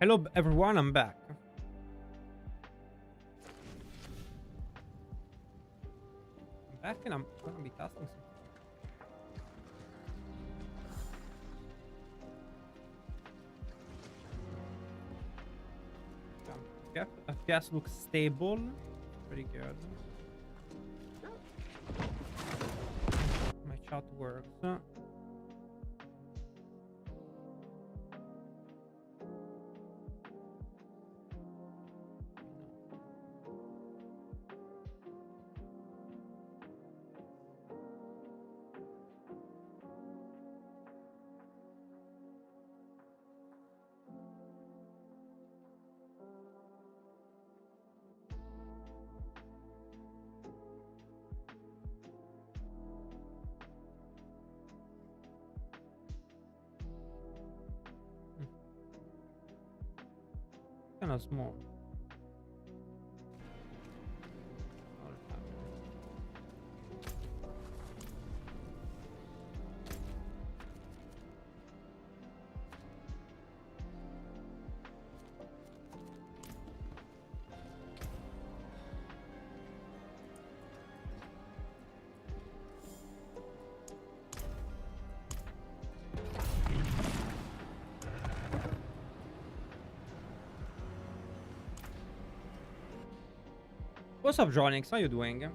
Hello everyone, I'm back. I'm back and I'm gonna be testing some. FPS looks stable. Pretty good. My chat works. Kind of small. What's up, Jonix? How you doing?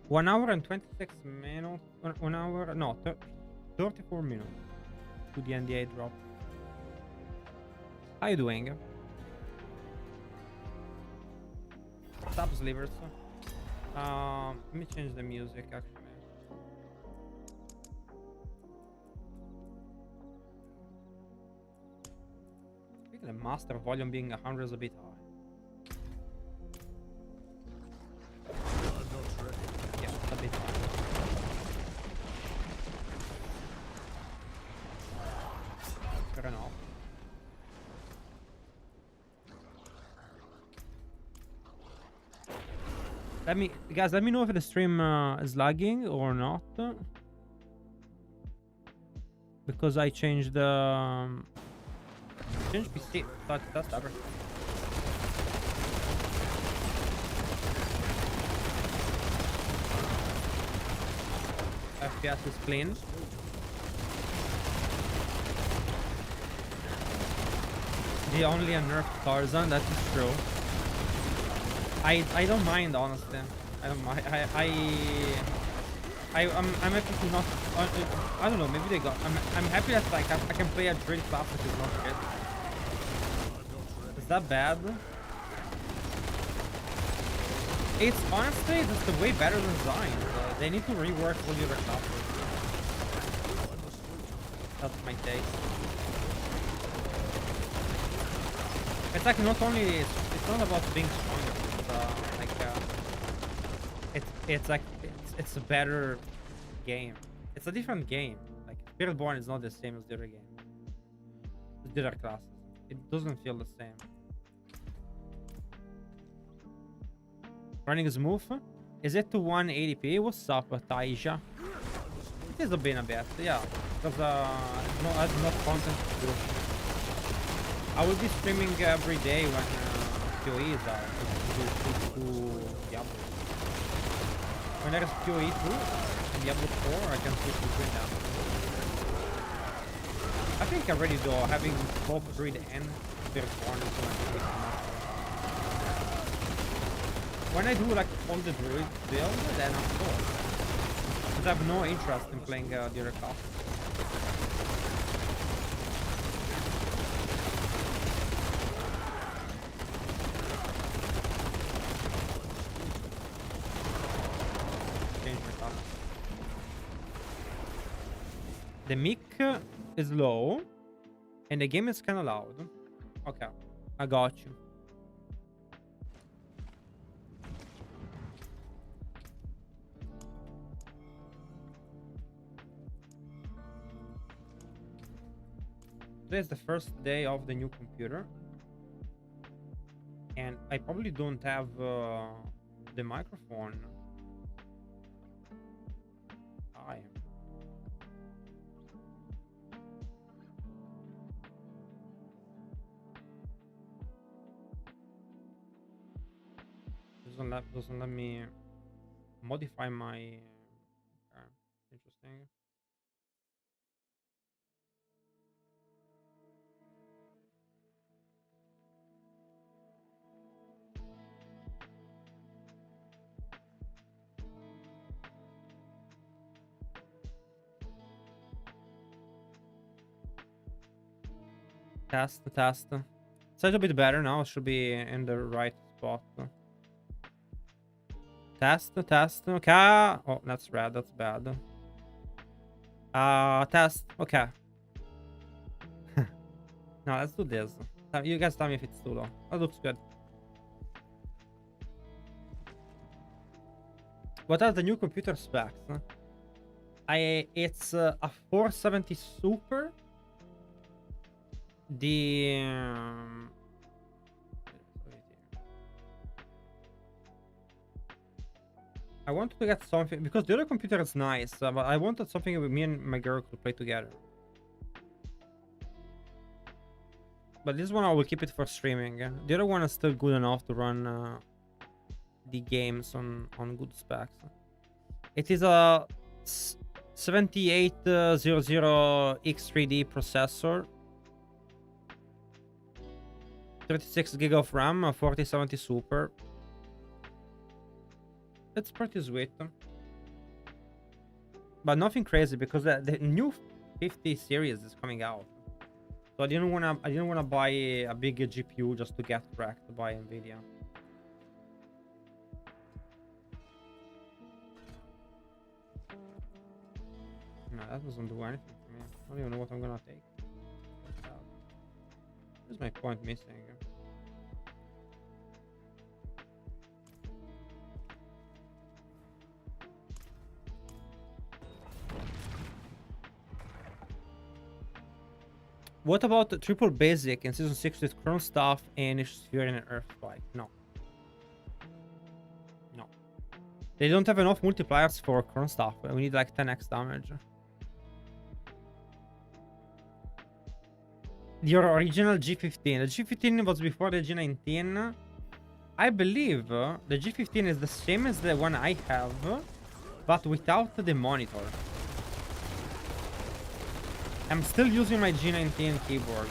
1 hour and 26 minutes. 1 hour, no, 34 minutes to the NDA drop. How you doing? What's up, Slivers? Let me change the music actually. I think the master volume being 100 is a bit high. Fair enough. Let me know if the stream is lagging or not, because I changed the changed PC. That's everything. FPS is clean. They only nerfed Tarzan, that is true. I don't mind, honestly. I don't mind. I'm happy to not. I don't know. Maybe they got. I'm happy that like I can play a Druid class which is not good. Is that bad? It's honestly just a way better design. They need to rework all the other classes. That's my take. It's like not only it's not about being stronger. It's like it's a better game. It's a different game. Like Spiritborn is not the same as the other game. The other classes. It doesn't feel the same. Running smooth. Is it to 180p? What's up, Taisha? It is a bit, yeah. Because has no content to do. I will be streaming every day when PoE is out to Diablo. When there is PoE 2 and Diablo 4, I can switch between them. I think already though, having both Druid and Spiritborn is going to be enough. When I do like all the Druid build, then I'm cool. Because I have no interest in playing the other classes. The mic is low, and the game is kind of loud. Okay, I got you. Today is the first day of the new computer, and I probably don't have the microphone. Hi. doesn't let me modify my. Interesting. Test. It's a little bit better now. It should be in the right spot. Test. Okay. Oh, that's red. That's bad. Test. Okay. No, let's do this. You guys tell me if it's too low. That looks good. What are the new computer specs? It's a 470 Super. The I wanted to get something because the other computer is nice, but I wanted something with me and my girl could play together. But this one I will keep it for streaming. The other one is still good enough to run the games on good specs. It is a 7800X3D processor. 36 gig of RAM, 4070 Super. It's pretty sweet. But nothing crazy because the new 50 series is coming out. So I didn't wanna buy a big GPU just to get wrecked by Nvidia. No, that doesn't do anything for me. I don't even know what I'm gonna take. Where's my point missing? What about the triple basic in season 6 with Chrome Staff and Sphere and Earth Spike? No. No. They don't have enough multipliers for Chrome Staff. We need like 10x damage. Your original G15. The G15 was before the G19. I believe the G15 is the same as the one I have, but without the monitor. I'm still using my G19 keyboard.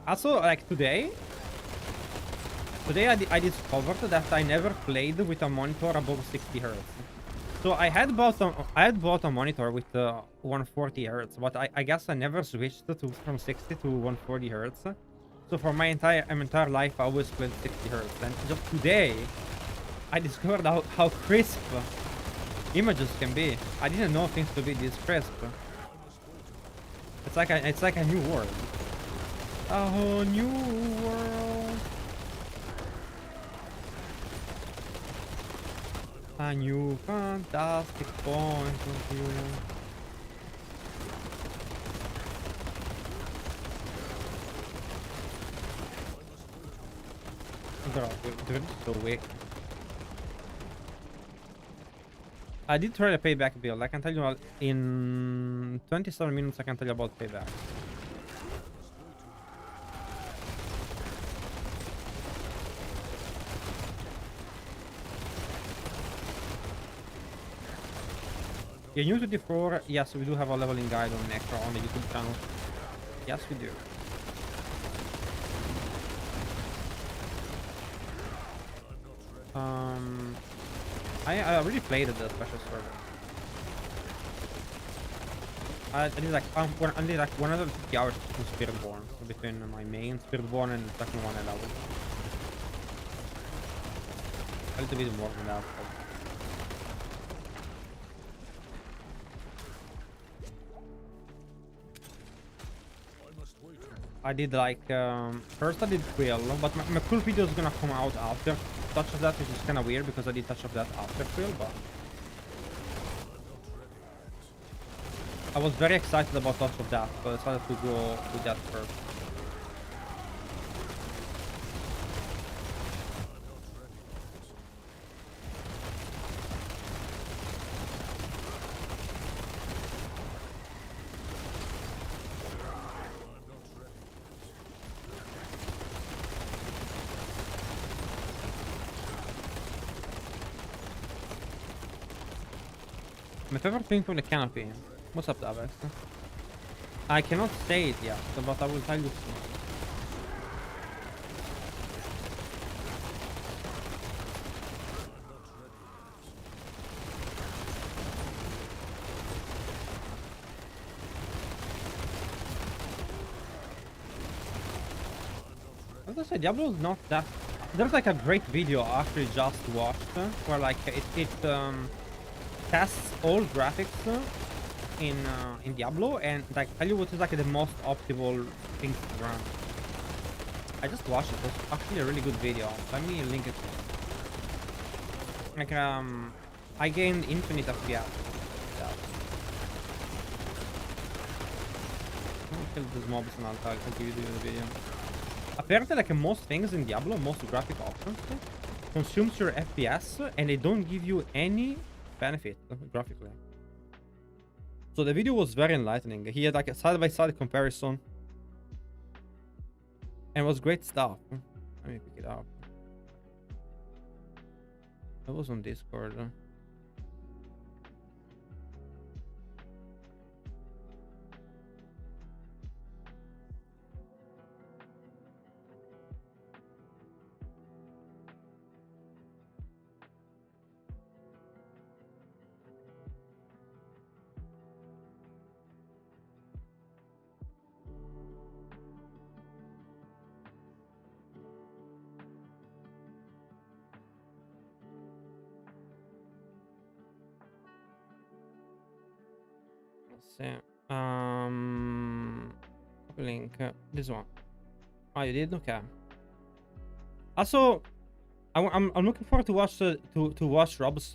Also, like today I discovered that I never played with a monitor above 60 Hz. So I had bought a monitor with 140 Hz, but I guess I never switched from 60 to 140 Hz. So for my entire life, I always played 60 Hz. And just today, I discovered how crisp images can be. I didn't know things to be this crisp. It's like a new world. A whole new world. A new fantastic point of view. Bro, dude, so weak. I did try the payback build. I can tell you in 27 minutes. I can tell you about payback. You're new to D4? Yes, we do have a leveling guide on Necro on the YouTube channel. Yes, we do. I already played the special server. I did like 150 hours to Spiritborn, so between my main Spiritborn and the second one I leveled. A little bit more than that. I did like first I did Quill, but my Quill video is gonna come out after Touch of That, which is kind of weird because I did Touch of That after Quill, but I was very excited about Touch of That, but I decided to go with that first. My favorite thing from the canopy. What's up, Davis? I cannot say it yet, but I will tell you soon. As I said, Diablo is not that. There's like a great video I actually just watched where like it tests all graphics in Diablo and like tell you what is like the most optimal thing to run. I just watched it. It was actually a really good video. Let me link it. Like I gained infinite FPS. Yeah. I'll kill these mobs and I'll give you the video. Apparently, like most things in Diablo, most graphic options consumes your FPS and they don't give you any benefit graphically. So the video was very enlightening. He had like a side-by-side comparison. And it was great stuff. Let me pick it up. It was on Discord. Link this one. Oh, you did? Okay. Also, I'm looking forward to watch Rob's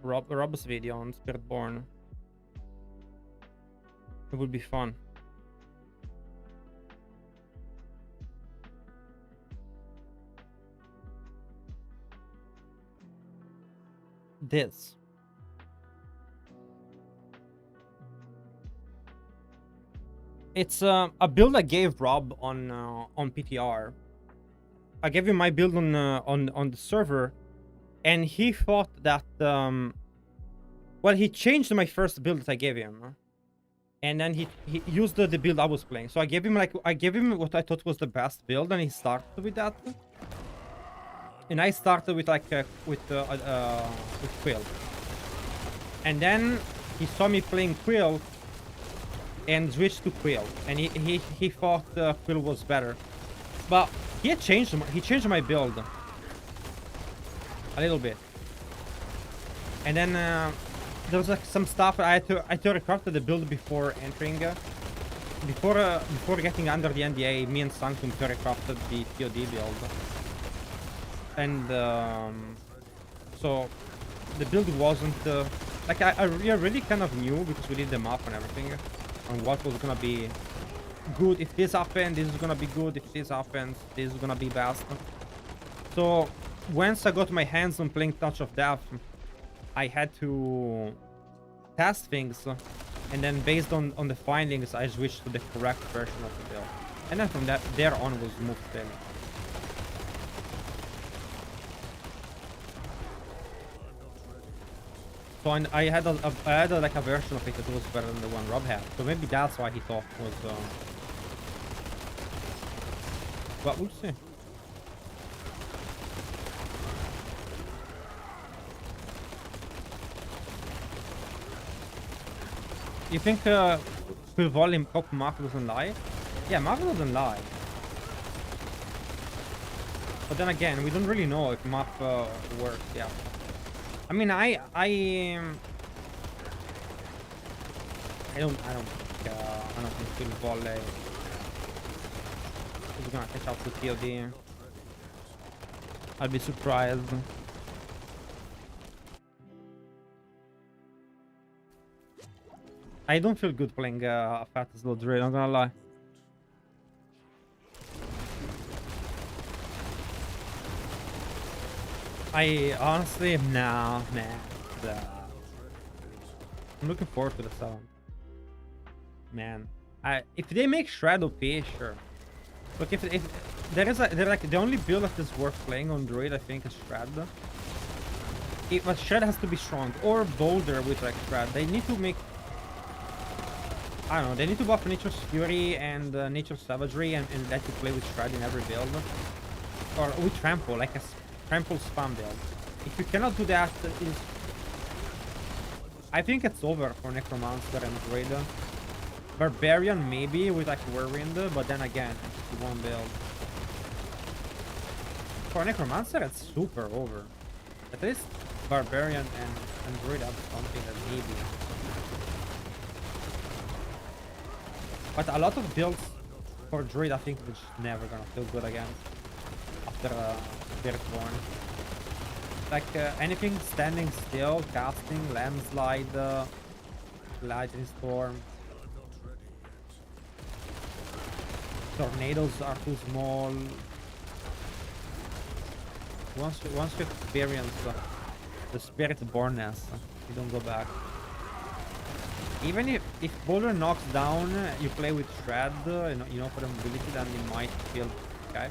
Rob's video on Spiritborn. It would be fun. This. It's a build I gave Rob on PTR. I gave him my build on the server, and he thought that well, he changed my first build that I gave him, and then he used the build I was playing. So I gave him what I thought was the best build, and he started with that. And I started with with Quill, and then he saw me playing Quill and switched to Quill, and he thought Quill was better, but he changed my build a little bit, and then there was like some stuff I theorycrafted the build before entering, before getting under the NDA. Me and Sanctum theorycrafted the TOD build, and so the build wasn't like I really kind of knew, because we did the map and everything, on what was gonna be good. If this happens, this is gonna be good. If this happens, this is gonna be best. So once I got my hands on playing Touch of Death, I had to test things, and then based on the findings, I switched to the correct version of the build, and then from there on was smooth sailing. So I had like a version of it that was better than the one Rob had. So maybe that's why he thought was. But we'll see. You think Quill Volley cop Mark doesn't lie? Yeah, Mark doesn't lie. But then again, we don't really know if map works. Yeah. I mean, I don't think Quill Volley is gonna catch up to TOD. I'll be surprised. I don't feel good playing a fat slow Druid, I'm gonna lie. I honestly, nah, man. I'm looking forward to the sound. Man, if they make Shred OP, sure. Look, if they're like the only build that is worth playing on Druid, I think, is Shred. But Shred has to be strong or bolder with like Shred. They need to make. I don't know. They need to buff Nature's Fury and Nature's Savagery and let you play with Shred in every build, or with Trample, like a Trample spam build. If you cannot do that, I think it's over for Necromancer and Druid. Barbarian maybe with like Whirlwind, but then again, it's one build. For Necromancer, it's super over. At least Barbarian and Druid have something that maybe. But a lot of builds for Druid, I think, they're just never gonna feel good again after Spiritborn. Like anything standing still, casting, landslide, lightning storm. Tornadoes are too small. Once you experience the Spiritbornness, you don't go back. Even if Boulder knocks down, you play with Shred, you know for the mobility, then you might feel okay.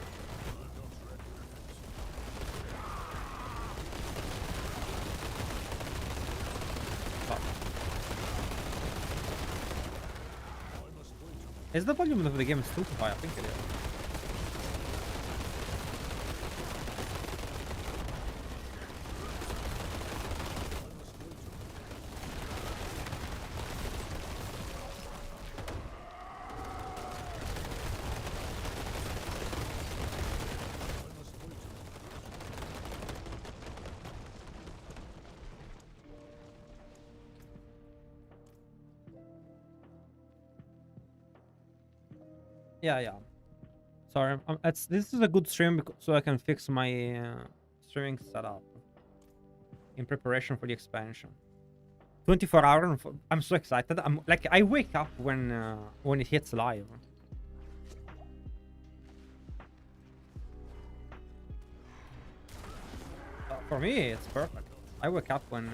Is the volume of the game still too high? I think it is. Yeah. Sorry, this is a good stream so I can fix my streaming setup in preparation for the expansion. 24 hours. I'm so excited. I'm like I wake up when it hits live. For me, it's perfect. I wake up when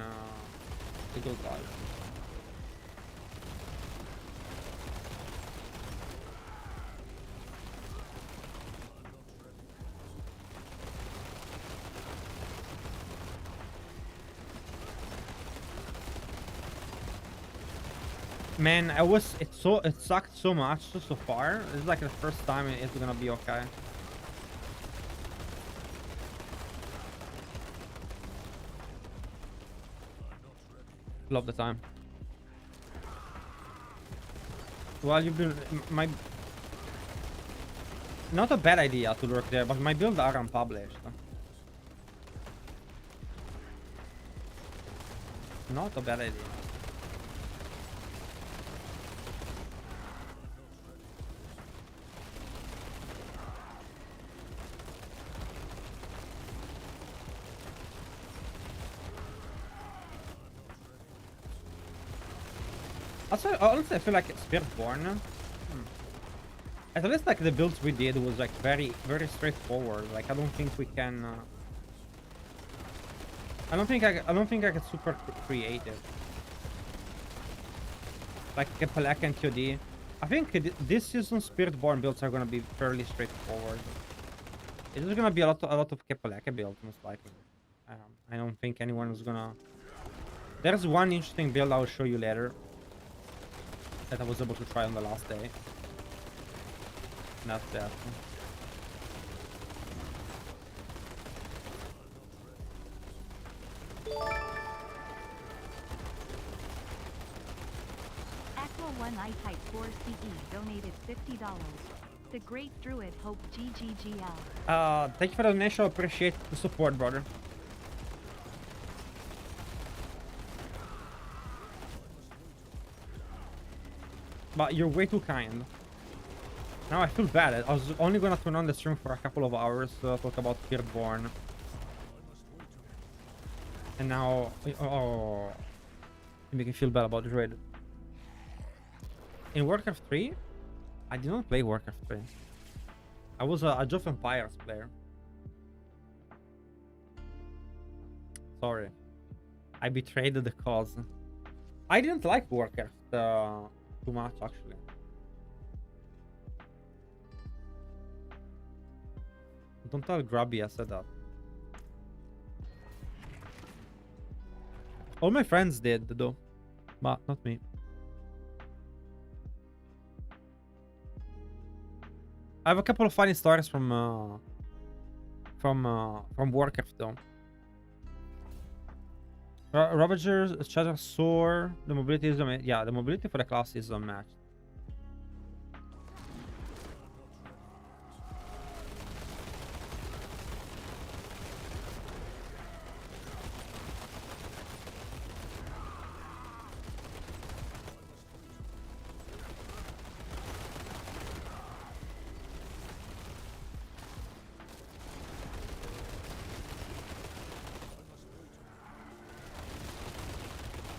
it goes live. Man, it sucked so much so far. It's like the first time it's gonna be okay. Love the time. Well, you've been not a bad idea to lurk there, but my builds are unpublished. Not a bad idea. Honestly, I feel like Spiritborn. At least like the builds we did was like very straightforward. Like I don't think we can. I don't think I get super creative. Like Kepalek and QD. I think this season Spiritborn builds are gonna be fairly straightforward. It's just gonna be a lot of Kepalek builds most likely. I don't think anyone is gonna. There's one interesting build I'll show you later that I was able to try on the last day. Not that. Aqua1 I Type 4 CE donated $50. The Great Druid Hope GGGL. Thank you for the donation. I appreciate the support, brother. But you're way too kind. Now I feel bad. I was only gonna turn on the stream for a couple of hours to talk about Spiritborn. And now... Oh... You make me feel bad about Druid. In Warcraft 3? I did not play Warcraft 3. I was a Age of Empires player. Sorry. I betrayed the cause. I didn't like Warcraft too much, actually. Don't tell Grubby I said that. All my friends did though, but not me. I have a couple of funny stories from Warcraft though. Ravagers, Shatter Soar, the mobility is the mobility for the class is unmatched.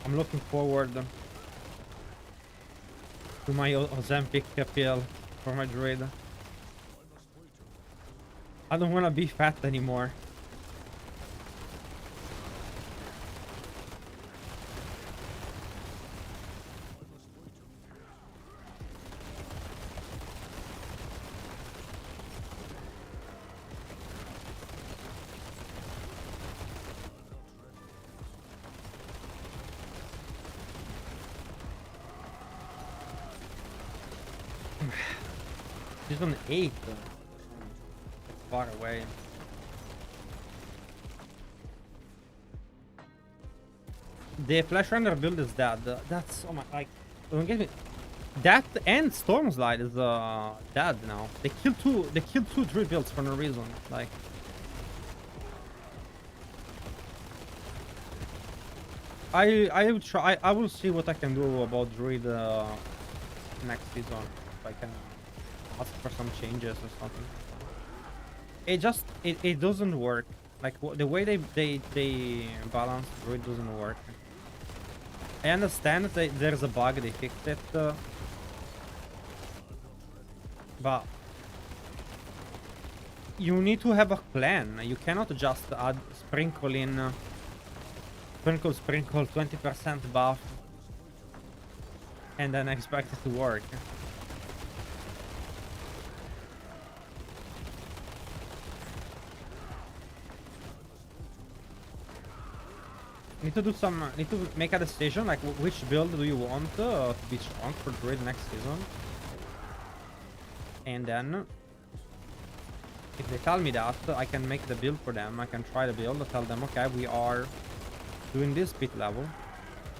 I'm looking forward to my Ozempic appeal for my Druid. I don't want to be fat anymore. She's on 8. It's far away. The Flash Runner build is dead. That's oh my, like, don't get me. That and Stormslide is dead now. They killed two Druid builds for no reason. Like, I will try. I will see what I can do about Druid next season. If I can ask for some changes or something. It doesn't work. Like the way they balance Druid doesn't work. I understand that there's a bug, they fixed it, but you need to have a plan. You cannot just add sprinkle 20% buff and then expect it to work. Need to make a decision, like which build do you want to be strong for Druid next season. And then, if they tell me that, I can make the build for them. I can try the build, tell them, okay, we are doing this pit level.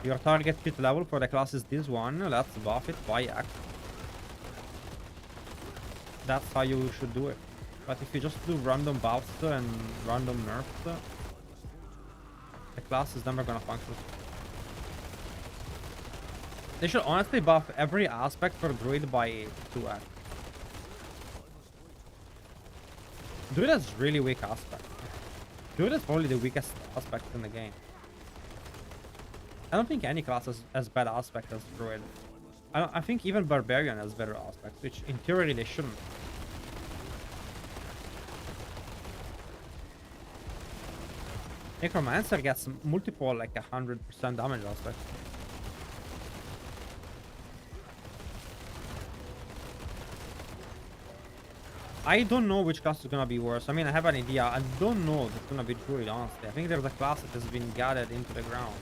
Your target pit level for the class is this one. Let's buff it by X. That's how you should do it. But if you just do random buffs and random nerfs, the class is never gonna function. They should honestly buff every aspect for Druid by 2x. Druid has really weak aspect. Druid is probably the weakest aspect in the game. I don't think any class has as bad aspect as Druid. I think even Barbarian has better aspects, which in theory they shouldn't. Necromancer gets multiple, like 100% damage aspect. I don't know which class is gonna be worse. I mean, I have an idea. I don't know if it's gonna be Druid, honestly. I think there's a class that has been gathered into the ground.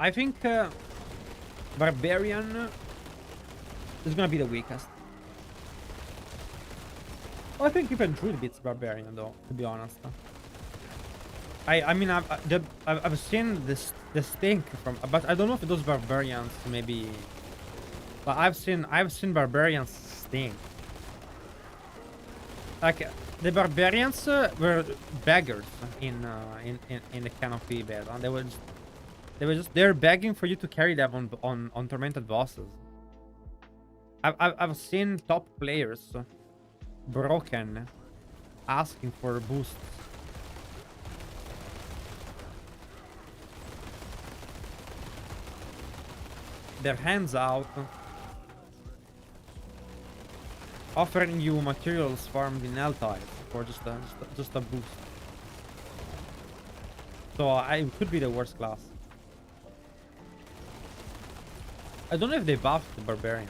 I think Barbarian is gonna be the weakest. Well, I think even Druid beats Barbarian though, to be honest. I mean I've seen this stink from, but I don't know if those Barbarians maybe. But I've seen Barbarians stink. Like the Barbarians were beggars in the Canopy beta. They're begging for you to carry them on tormented bosses. I've seen top players broken asking for boosts. Their hands out, offering you materials farmed in L-type for just a boost. So I could be the worst class. I don't know if they buffed the Barbarian.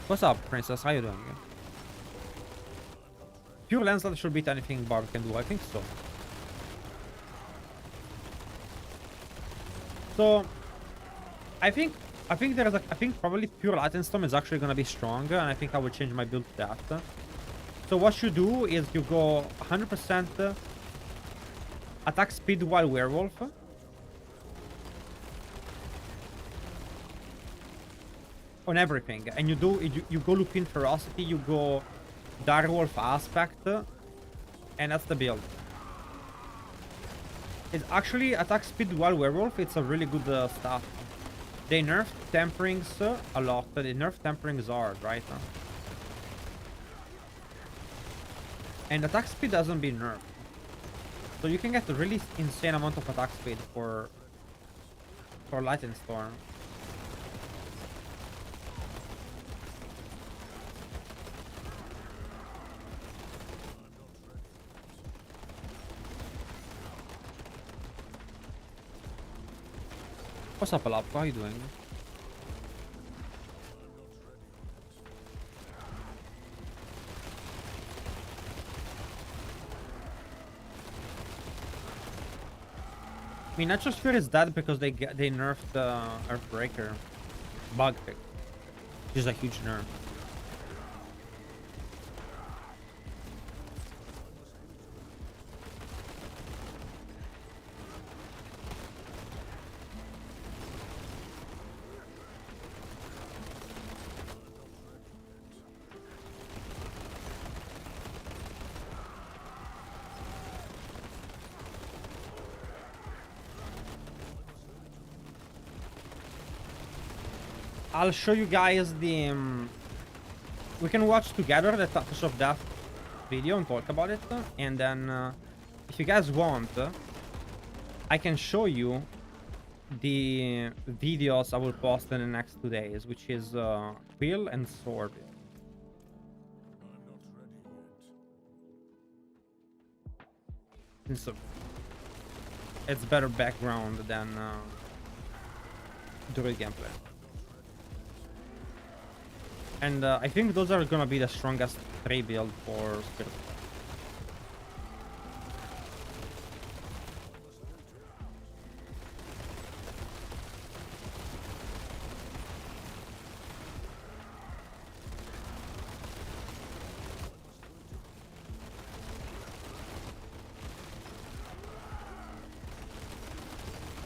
What's up, Princess? How you doing? Pure Lancelot should beat anything Barb can do. I think so. So I think there's I think probably Pure Lightning Storm is actually gonna be stronger, and I think I will change my build to that. So what you do is you go 100% attack speed while werewolf. On everything, and you go Lupin Ferocity, you go Direwolf Aspect, and that's the build. It's actually attack speed while werewolf. It's a really good stuff. They nerfed temperings a lot. They nerfed temperings hard, right? And attack speed hasn't been nerfed, so you can get a really insane amount of attack speed for Lightning Storm. What's up, Alap? How are you doing? I mean, Natural Sphere is dead because they nerfed Earthbreaker bug pick, which is a huge nerf. I'll show you guys the... we can watch together the Touch of Death video and talk about it. And then, if you guys want, I can show you the videos I will post in the next 2 days, which is Quill and Sorc. It's better background than Druid gameplay. And I think those are gonna be the strongest 3 build for Spirit.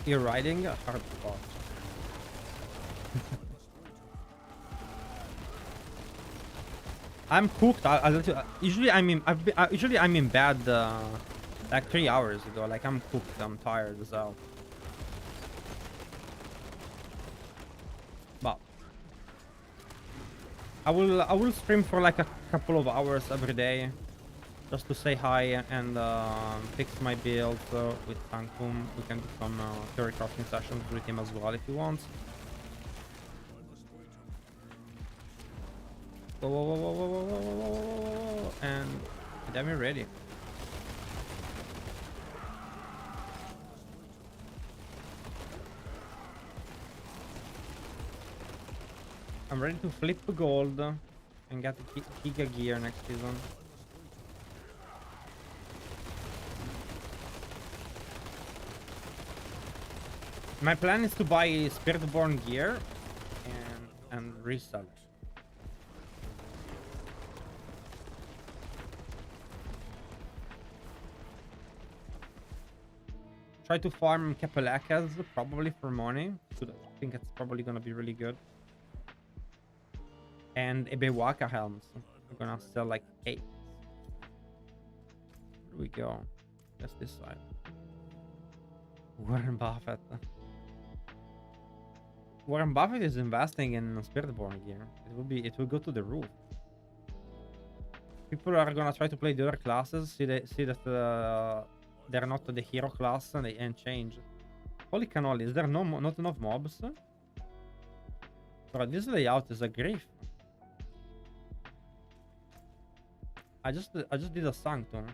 You're riding a hard spot. I'm cooked. Usually I'm in bed like 3 hours ago. Like I'm cooked. I'm tired as well. But I will stream for like a couple of hours every day, just to say hi and fix my build with Tankum. We can do some Theorycrafting sessions with him as well if he wants. Whoa, whoa, whoa, whoa, whoa, whoa, whoa, whoa, whoa, and then we're ready. I'm ready to flip gold and get the Giga gear next season. My plan is to buy Spiritborn gear and resell it. Try to farm Kapalakas probably for money. So I think it's probably gonna be really good. And Ebewaka helms. I'm gonna sell like 8. Here we go. That's this side. Warren Buffett. Warren Buffett is investing in Spiritborn gear. It will go to the roof. People are gonna try to play the other classes. See that they're not the hero class and change. Holy cannoli, is there not enough mobs? Bro, this layout is a grief. I just did a sanctum.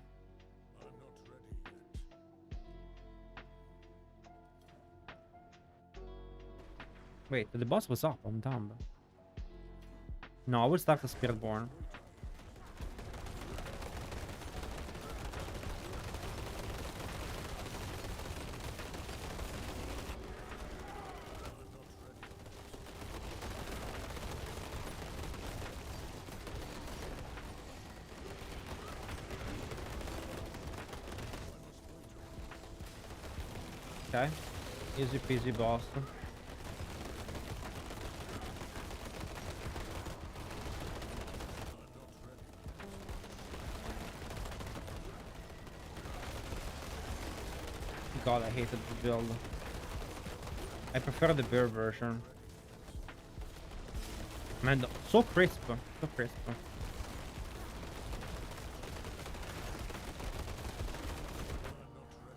Wait, the boss was up. I'm dumb. No, I will start the Spiritborn. Okay. Easy peasy boss. God, I hated the build. I prefer the bear version. Man, so crisp. So crisp.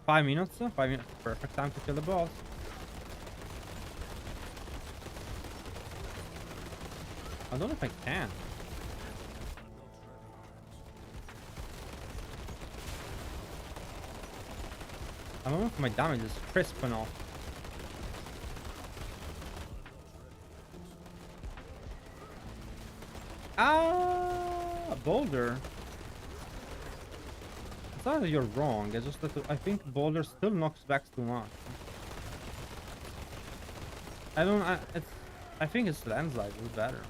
5 minutes. 5 minutes. Perfect time to kill the boss. I don't know if I can. I don't know if my damage is crisp enough. Ah, boulder. It's not that you're wrong. It's just that I think boulder still knocks back too much. I think it's landslide is better.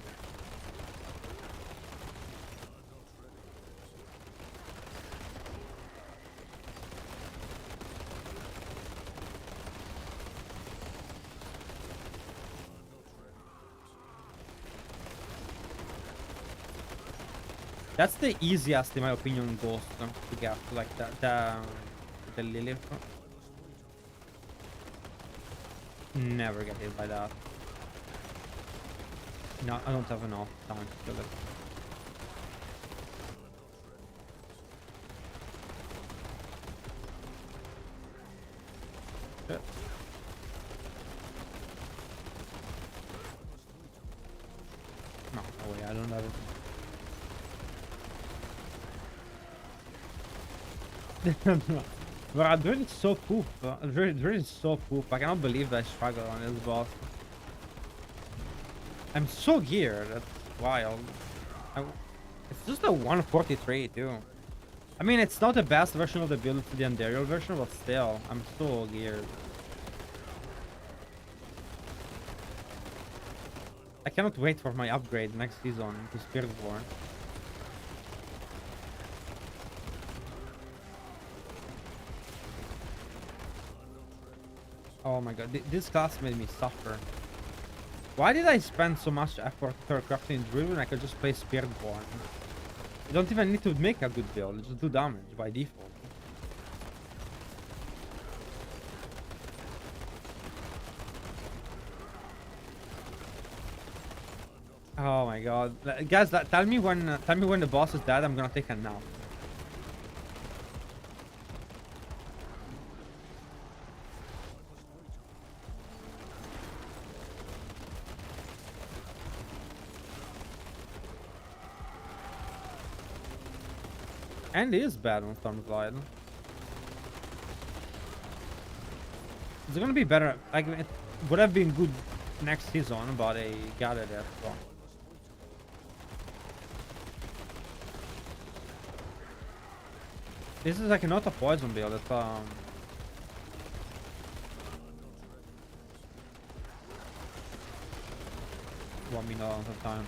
That's the easiest, in my opinion, ghost to get, like the Lilith. Never get hit by that. No, I don't have enough time to kill it. Shit. No, way, I don't have it. Bro, Druid is so poop. Druid is so poop. I cannot believe that I struggle on this boss. I'm so geared. That's wild. It's just a 143 too. I mean, it's not the best version of the build to the Endgame version, but still, I'm so geared. I cannot wait for my upgrade next season to Spiritborn. Oh my god, this class made me suffer. Why did I spend so much effort crafting Druid when I could just play Spiritborn? You don't even need to make a good build, just do damage by default. Oh my god. Guys, tell me when the boss is dead, I'm gonna take a nap. And it is bad on Stormglide. It's gonna be better. Like, it would have been good next season, but I got it as well. This is like not a poison build. It's 1 minute of time.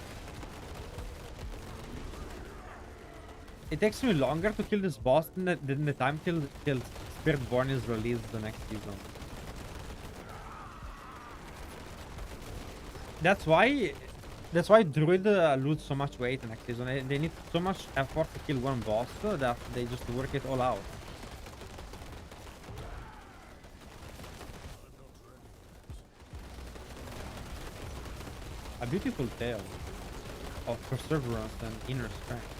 It takes me longer to kill this boss than the time till Spiritborn is released the next season. That's why Druid lose so much weight next season. They need so much effort to kill one boss that they just work it all out. A beautiful tale of perseverance and inner strength.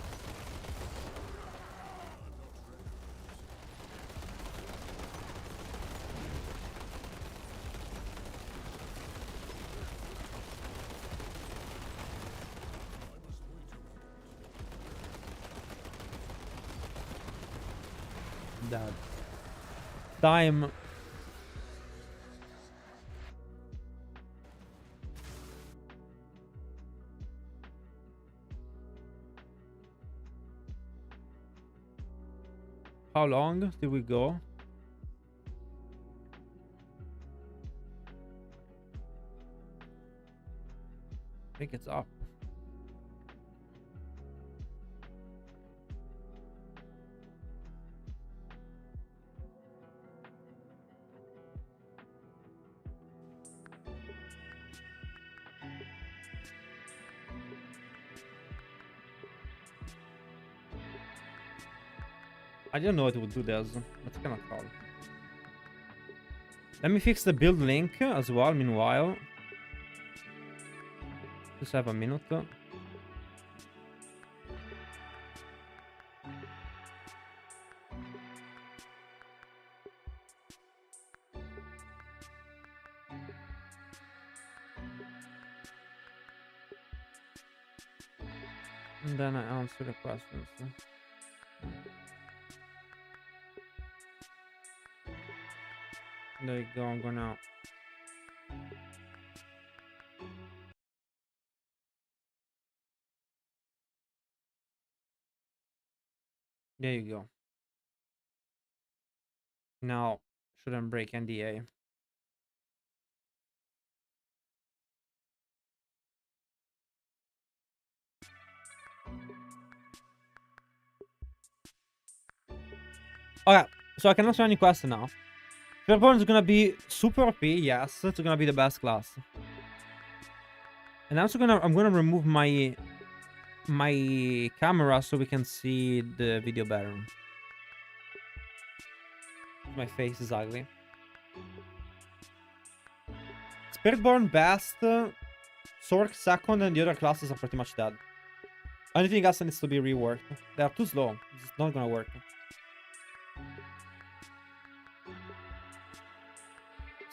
That time. How long till we go? I think it's up. I didn't know it would do this. That's kind of cool. Let me fix the build link as well, meanwhile. Just have a minute. And then I answer the questions. There you go, I'm gonna... There you go. Now, shouldn't break NDA. Okay, so I can answer any question now. Spiritborn is gonna be super OP, yes. It's gonna be the best class. And I'm gonna remove my camera so we can see the video better. My face is ugly. Spiritborn best, Sorc second, and the other classes are pretty much dead. Anything else needs to be reworked. They are too slow. It's not gonna work.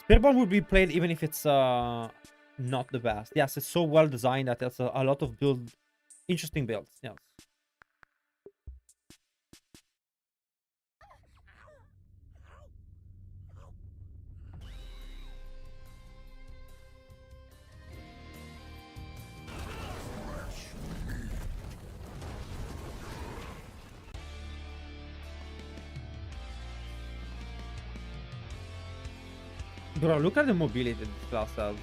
Spiritborn would be played even if it's not the best. Yes, it's so well designed that there's a lot of interesting builds. Yes. Bro, look at the mobility this class has.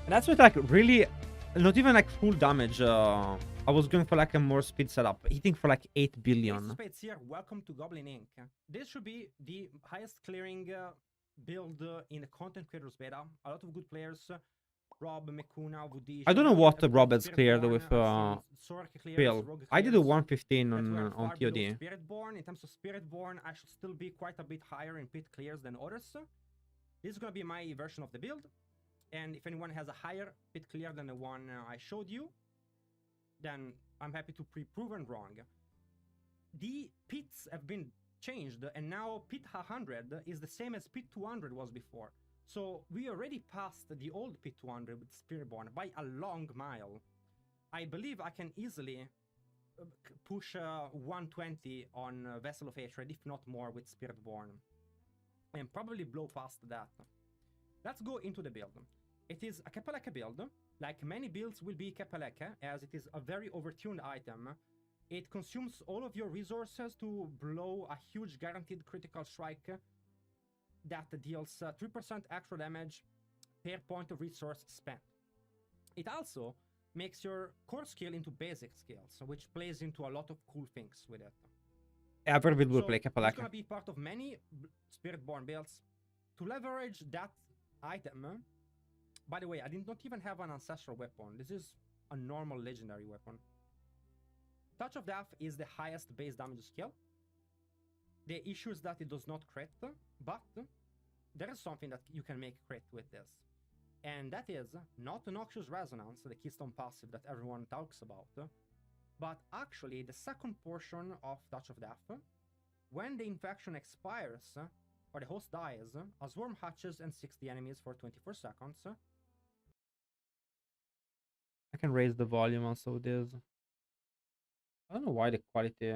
And that's with like really, not even like full damage. I was going for like a more speed setup, hitting for like 8 billion. Spades here, welcome to Goblin-Inc. This should be the highest clearing build in the content creators beta. A lot of good players. Rob, Mekuna, Vudish. I don't know what Rob has cleared with Quill. I did a 115 on TOD. Spiritborn. In terms of Spiritborn, I should still be quite a bit higher in pit clears than others. This is going to be my version of the build. And if anyone has a higher pit clear than the one I showed you, then I'm happy to be proven wrong. The pits have been changed, and now pit 100 is the same as pit 200 was before. So we already passed the old pit 200 with Spiritborn by a long mile. I believe I can easily push 120 on Vessel of Hatred, if not more, with Spiritborn. And probably blow past that. Let's go into the build. It is a Kepaleka build. Like many builds will be Kepaleka, as it is a very overtuned item. It consumes all of your resources to blow a huge guaranteed critical strike that deals 3% extra damage per point of resource spent. It also makes your core skill into basic skills, which plays into a lot of cool things with it. Every build will play It's Kepaleka. going to be part of many Spiritborn builds. To leverage that item, by the way, I did not even have an ancestral weapon. This is a normal legendary weapon. Touch of Death is the highest base damage skill. The issue is that it does not crit, but there is something that you can make crit with this. And that is not Noxious Resonance, the keystone passive that everyone talks about, but actually the second portion of Touch of Death. When the infection expires, or the host dies, a swarm hatches and seeks the enemies for 24 seconds. I can raise the volume also with this. I don't know why the quality...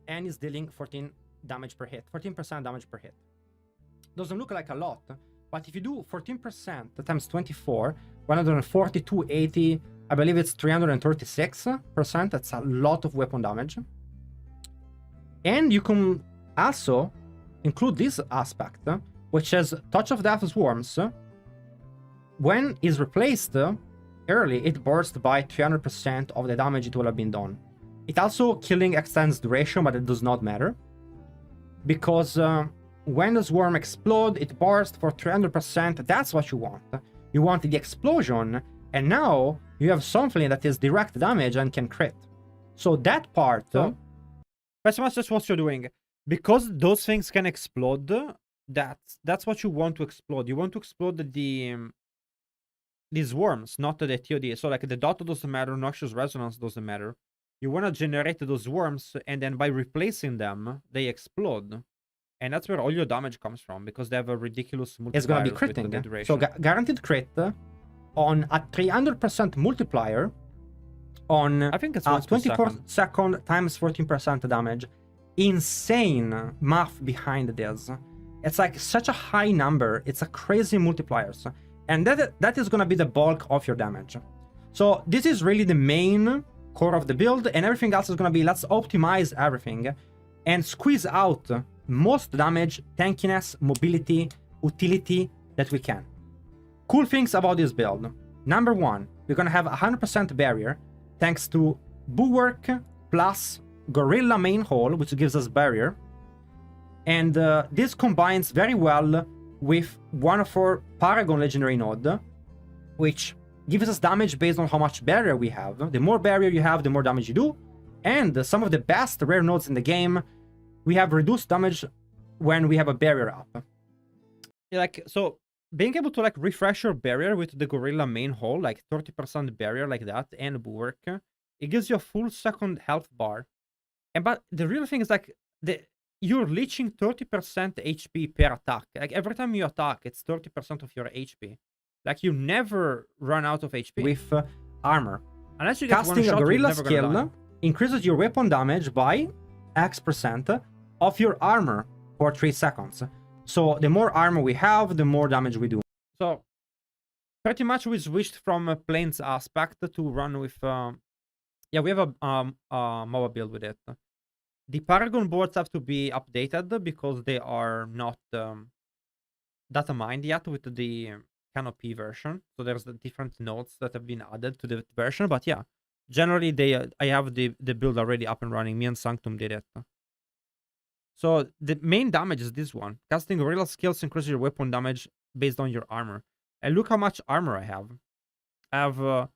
And is dealing 14 damage per hit. 14% damage per hit. Doesn't look like a lot, but if you do 14% times 24, 140, 280, I believe it's 336%. That's a lot of weapon damage. And you can also include this aspect, which is Touch of Death Swarms. When is replaced early, it bursts by 300% of the damage it will have been done. It also killing extends duration, but it does not matter. Because when the swarm explodes, it bursts for 300%. That's what you want. You want the explosion, and now you have something that is direct damage and can crit. So that part... pretty much that's what you're doing. Because those things can explode, that's what you want to explode. You want to explode these worms, not the TOD. So like the dot doesn't matter, Noxious Resonance doesn't matter. You want to generate those worms, and then by replacing them, they explode. And that's where all your damage comes from, because they have a ridiculous multiplier. It's going to be critting. So guaranteed crit on a 300% multiplier on I think it's 24 second times 14% damage. Insane math behind this. It's like such a high number. It's a crazy multipliers. And that is going to be the bulk of your damage. So this is really the main core of the build, and everything else is going to be, let's optimize everything and squeeze out most damage, tankiness, mobility, utility that we can. Cool things about this build. Number one, we're going to have 100% barrier thanks to Bulwark plus Gorilla main hole, which gives us barrier. And this combines very well with one of our Paragon legendary node, which gives us damage based on how much barrier we have. The more barrier you have, the more damage you do. And some of the best rare nodes in the game, we have reduced damage when we have a barrier up. Yeah, like, so being able to like refresh your barrier with the Gorilla main hole, like 30% barrier like that, and Bulwark, it gives you a full second health bar. And but the real thing is like you're leeching 30% HP per attack. Like every time you attack, it's 30% of your HP. Like you never run out of HP. With armor. Unless you get Casting a Gorilla skill increases your weapon damage by X% of your armor for 3 seconds. So the more armor we have, the more damage we do. So pretty much we switched from a plains aspect to run with... yeah, we have a MOBA build with it. The Paragon boards have to be updated because they are not data mined yet with the Canopy version. So there's the different nodes that have been added to the version. But yeah, generally I have the build already up and running. Me and Sanctum did it. So the main damage is this one. Casting Gorilla skills increases your weapon damage based on your armor. And look how much armor I have. I have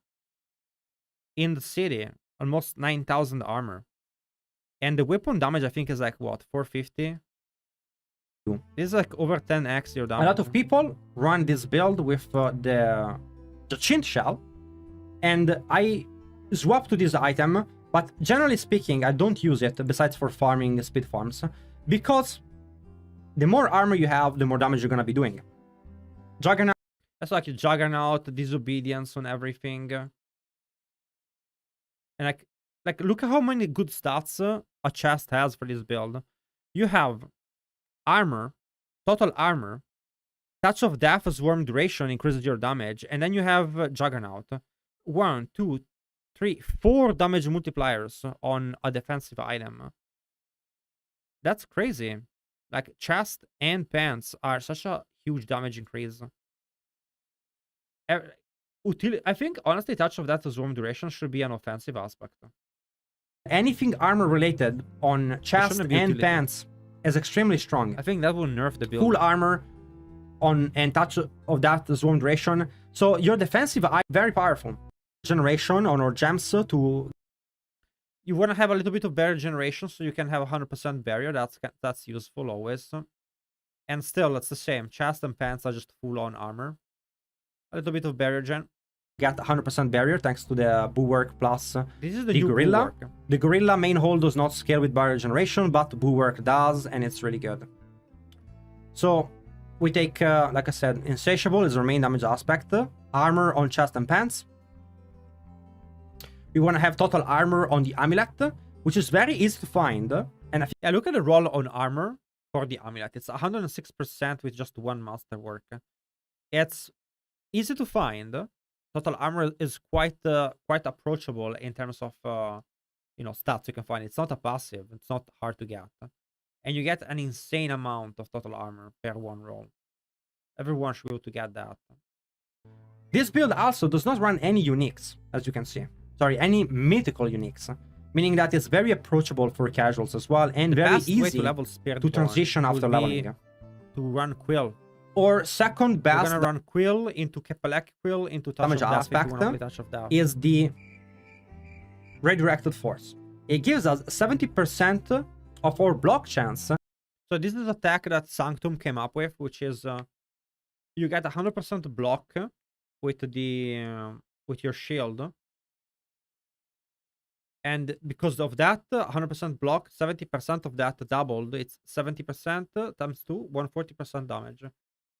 in the city almost 9,000 armor. And the weapon damage I think is like what, 450? This is like over 10x your damage. A lot of people run this build with the Chint Shell. And I swap to this item. But generally speaking, I don't use it besides for farming speed farms. Because the more armor you have, the more damage you're going to be doing. Juggernaut. That's like Juggernaut, Disobedience on everything. And like look at how many good stats a chest has for this build. You have armor, total armor, Touch of Death, Swarm duration increases your damage, and then you have Juggernaut. 1, 2, 3, 4 damage multipliers on a defensive item. That's crazy. Like chest and pants are such a huge damage increase. I think honestly, Touch of Death, Swarm duration should be an offensive aspect. Anything armor related on chest and pants is extremely strong. I think that will nerf the build. Full armor on and Touch of Death, Swarm duration. So your defensive eye very powerful. Generation on our gems to... You want to have a little bit of barrier generation so you can have 100% barrier. That's useful always. And still, it's the same. Chest and pants are just full on armor. A little bit of barrier gen. Get 100% barrier thanks to the Bulwark plus this is the new Gorilla. Bulwark. The Gorilla main hole does not scale with barrier generation, but Bulwark does, and it's really good. So we take, like I said, Insatiable is our main damage aspect. Armor on chest and pants. We want to have total armor on the amulet, which is very easy to find. And if Yeah, look at the roll on armor for the amulet. It's 106% with just one masterwork. It's easy to find. Total armor is quite approachable in terms of stats you can find. It's not a passive. It's not hard to get, and you get an insane amount of total armor per one roll. Everyone should be able to get that. this build also does not run any uniques, as you can see. Sorry, any mythical uniques, meaning that it's very approachable for casuals as well, and The very best way easy to level Spiritborn to transition after would be leveling. to run Quill. Or second You're best gonna run Quill into Kepalek Quill into Touch damage of Death aspect if you wanna play Touch of Death. is the redirected force. It gives us 70% of our block chance. So this is a tech that Sanctum came up with, which is you get 100% block with with your shield, and because of that 100% block, 70% of that doubled. It's 70% times 2, 140% damage.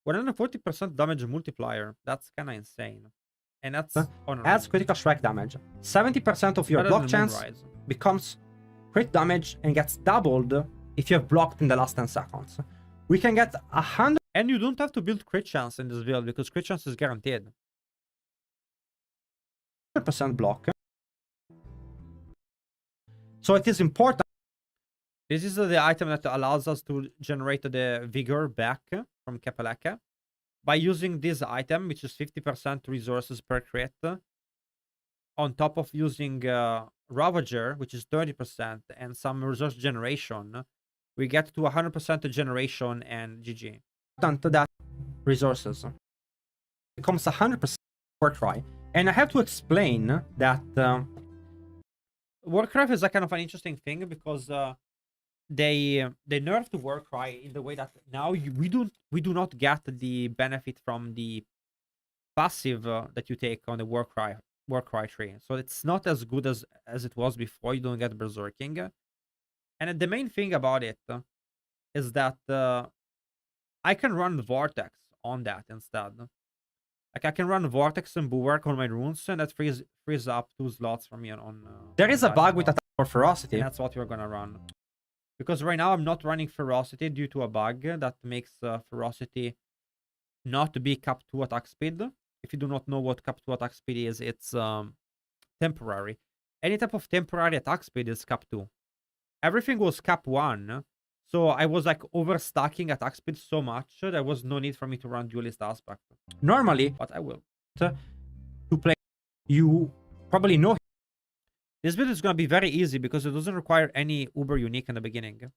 140% damage multiplier. That's kind of insane, and that's Adds critical strike damage. 70% of your better block than chance Moonrise. becomes crit damage and gets doubled if you have blocked in the last 10 seconds. We can get 100% And you don't have to build crit chance in this build because crit chance is guaranteed. block. So it is important. This is the item that allows us to generate the vigor back from Kepaleka by using this item, which is 50% resources per crit, on top of using Ravager, which is 30%, and some resource generation. We get to 100% generation and GG. That resources becomes 100% Warcry. And I have to explain that Warcraft is a kind of an interesting thing because they nerfed Warcry in the way that now we do not get the benefit from the passive that you take on the Warcry tree. So it's not as good as it was before. You don't get berserking. And the main thing about it is that I can run Vortex on that instead. Like I can run Vortex and Bulwark on my runes, and that frees up 2 slots for me on there is a bug with attack for ferocity. and that's what we're gonna run. Because right now I'm not running Ferocity due to a bug that makes Ferocity not be cap 2 attack speed. If you do not know what cap 2 attack speed is, it's temporary. Any type of temporary attack speed is cap 2. Everything was cap 1, so I was like overstacking attack speed so much there was no need for me to run Duelist Aspect. Normally, But I will. to play, you probably know. This build is gonna be very easy because it doesn't require any uber unique in the beginning.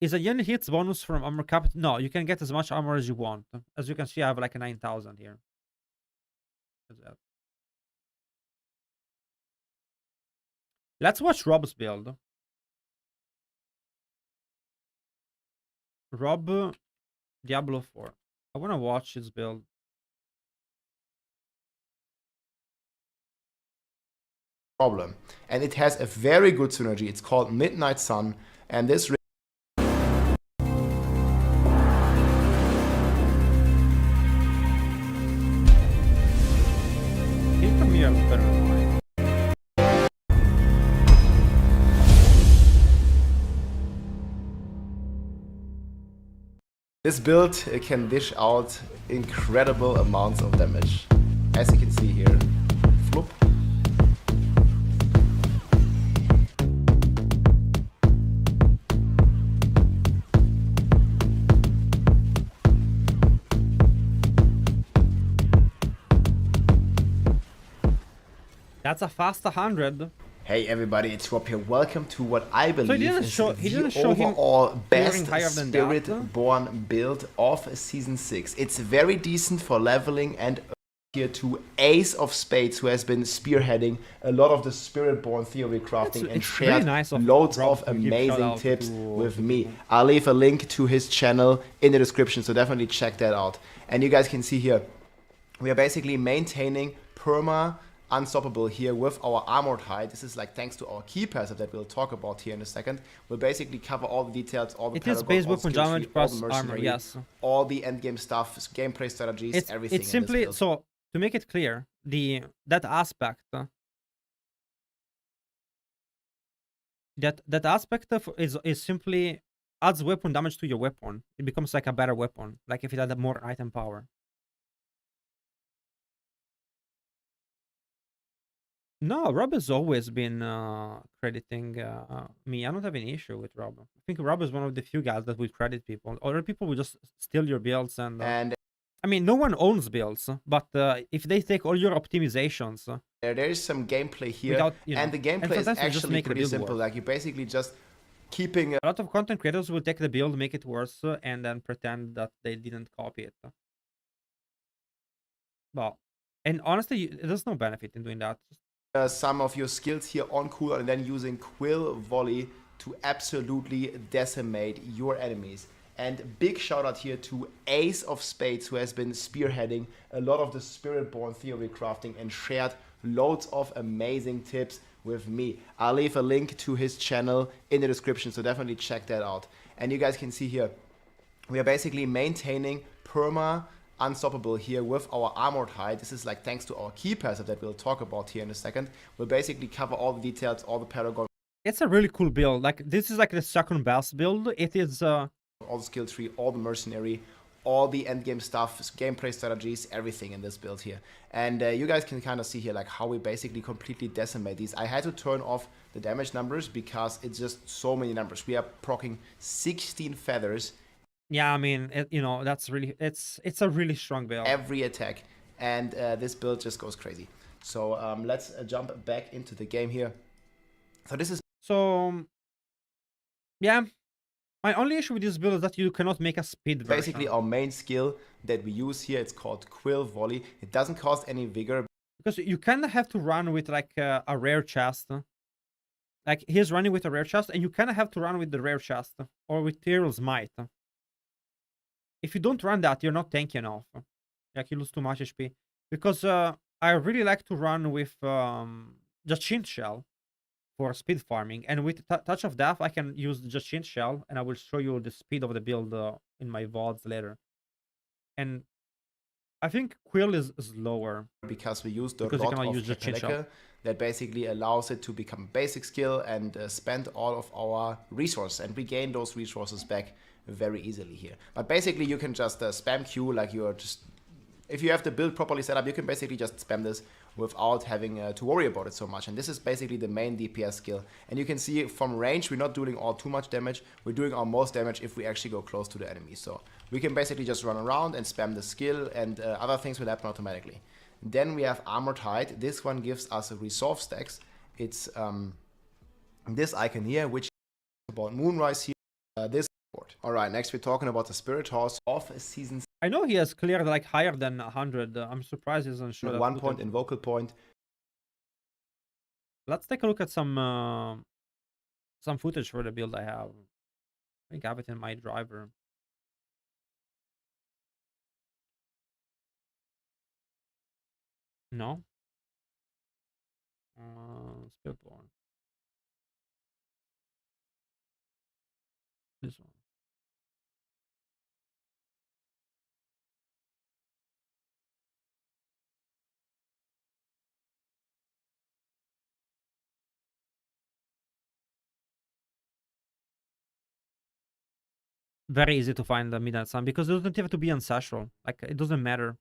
Is a yen hits bonus from armor cap? No, you can get as much armor as you want. As you can see, I have like a 9,000 here. Let's watch Rob's build. Rob Diablo 4. I want to watch his build. Problem. And it has a very good synergy. It's called Midnight Sun, and this His premiere is better than mine. this build can dish out incredible amounts of damage. As you can see here. Floop. That's a fast 100. Hey everybody, it's Rob here. Welcome to what I believe didn't is show- he the didn't show him overall best higher than that, Spiritborn build of Season 6. It's very decent for leveling and here to Ace of Spades, who has been spearheading a lot of the Spiritborn theory crafting and it's really shared nice of loads Rob of to give amazing shout-out tips to with me. I'll leave a link to his channel in the description, so definitely check that out. And you guys can see here, we are basically maintaining perma unstoppable here with our armored hide. This is like thanks to our key passive that we'll talk about here in a second. We'll basically cover all the details, all the It is paragon, base all weapon skill damage tree, all plus the armor, mercenary, yes. all the endgame stuff, gameplay strategies, everything. It's simply, in this build. so to make it clear, that aspect That aspect of is simply adds weapon damage to your weapon. It becomes like a better weapon, like if it had more item power. No, Rob has always been crediting me. I don't have any issue with Rob. I think Rob is one of the few guys that will credit people. Other people will just steal your builds and I mean, no one owns builds, but if they take all your optimizations, there is some gameplay here, without, you know, and the gameplay is actually pretty simple. Like you're basically just keeping a lot of content creators will take the build, make it worse, and then pretend that they didn't copy it. Well, and honestly, there's no benefit in doing that. some of your skills here on cooldown and then using Quill Volley to absolutely decimate your enemies. And big shout out here to Ace of Spades, who has been spearheading a lot of the Spiritborn theory crafting and shared loads of amazing tips with me. I'll leave a link to his channel in the description, so definitely check that out. And you guys can see here, we are basically maintaining perma unstoppable here with our armored hide. This is like thanks to our key passive that we'll talk about here in a second. We'll basically cover all the details, all the paragon. It's a really cool build. Like, this is like the second best build. It is all the skill tree, all the mercenary, all the endgame stuff, gameplay strategies, everything in this build here. And you guys can kind of see here like how we basically completely decimate these. I had to turn off the damage numbers because it's just so many numbers. We are proccing 16 feathers. Yeah, I mean, you know, that's really, it's a really strong build. Every attack, and this build just goes crazy. So let's jump back into the game here. So this is... So, yeah. My only issue with this build is that you cannot make a speed version. Basically our main skill that we use here, it's called Quill Volley. It doesn't cost any vigor. Because you kind of have to run with like a rare chest. Like, he's running with a rare chest, and you kind of have to run with the rare chest. Or with Tyrell's Might. If you don't run that, you're not tanky enough. Like, you lose too much HP. Because I really like to run with just Chin Shell for speed farming. And with Touch of Death, I can use just Chin Shell, and I will show you the speed of the build in my VODs later. And I think Quill is lower. Because we use the rod of that basically allows it to become basic skill and spend all of our resources. And we gain those resources back very easily here. But basically you can just spam Q like you're just... If you have the build properly set up, you can basically just spam this without having to worry about it so much. And this is basically the main DPS skill. And you can see from range, we're not doing all too much damage. We're doing our most damage if we actually go close to the enemy. So we can basically just run around and spam the skill, and other things will happen automatically. Then we have Armored Hide. This one gives us a resolve stacks. It's this icon here, which is about Moonrise here. This board. Alright, next we're talking about the Spirit Horse of Season. I know he has cleared like higher than 100. I'm surprised he doesn't show that 1 point in vocal point. Let's take a look at some footage for the build I have. I think I have it in my driver. No. Spiritborn. This one. Very easy to find the Midnight Sun because it doesn't have to be ancestral. Like, it doesn't matter.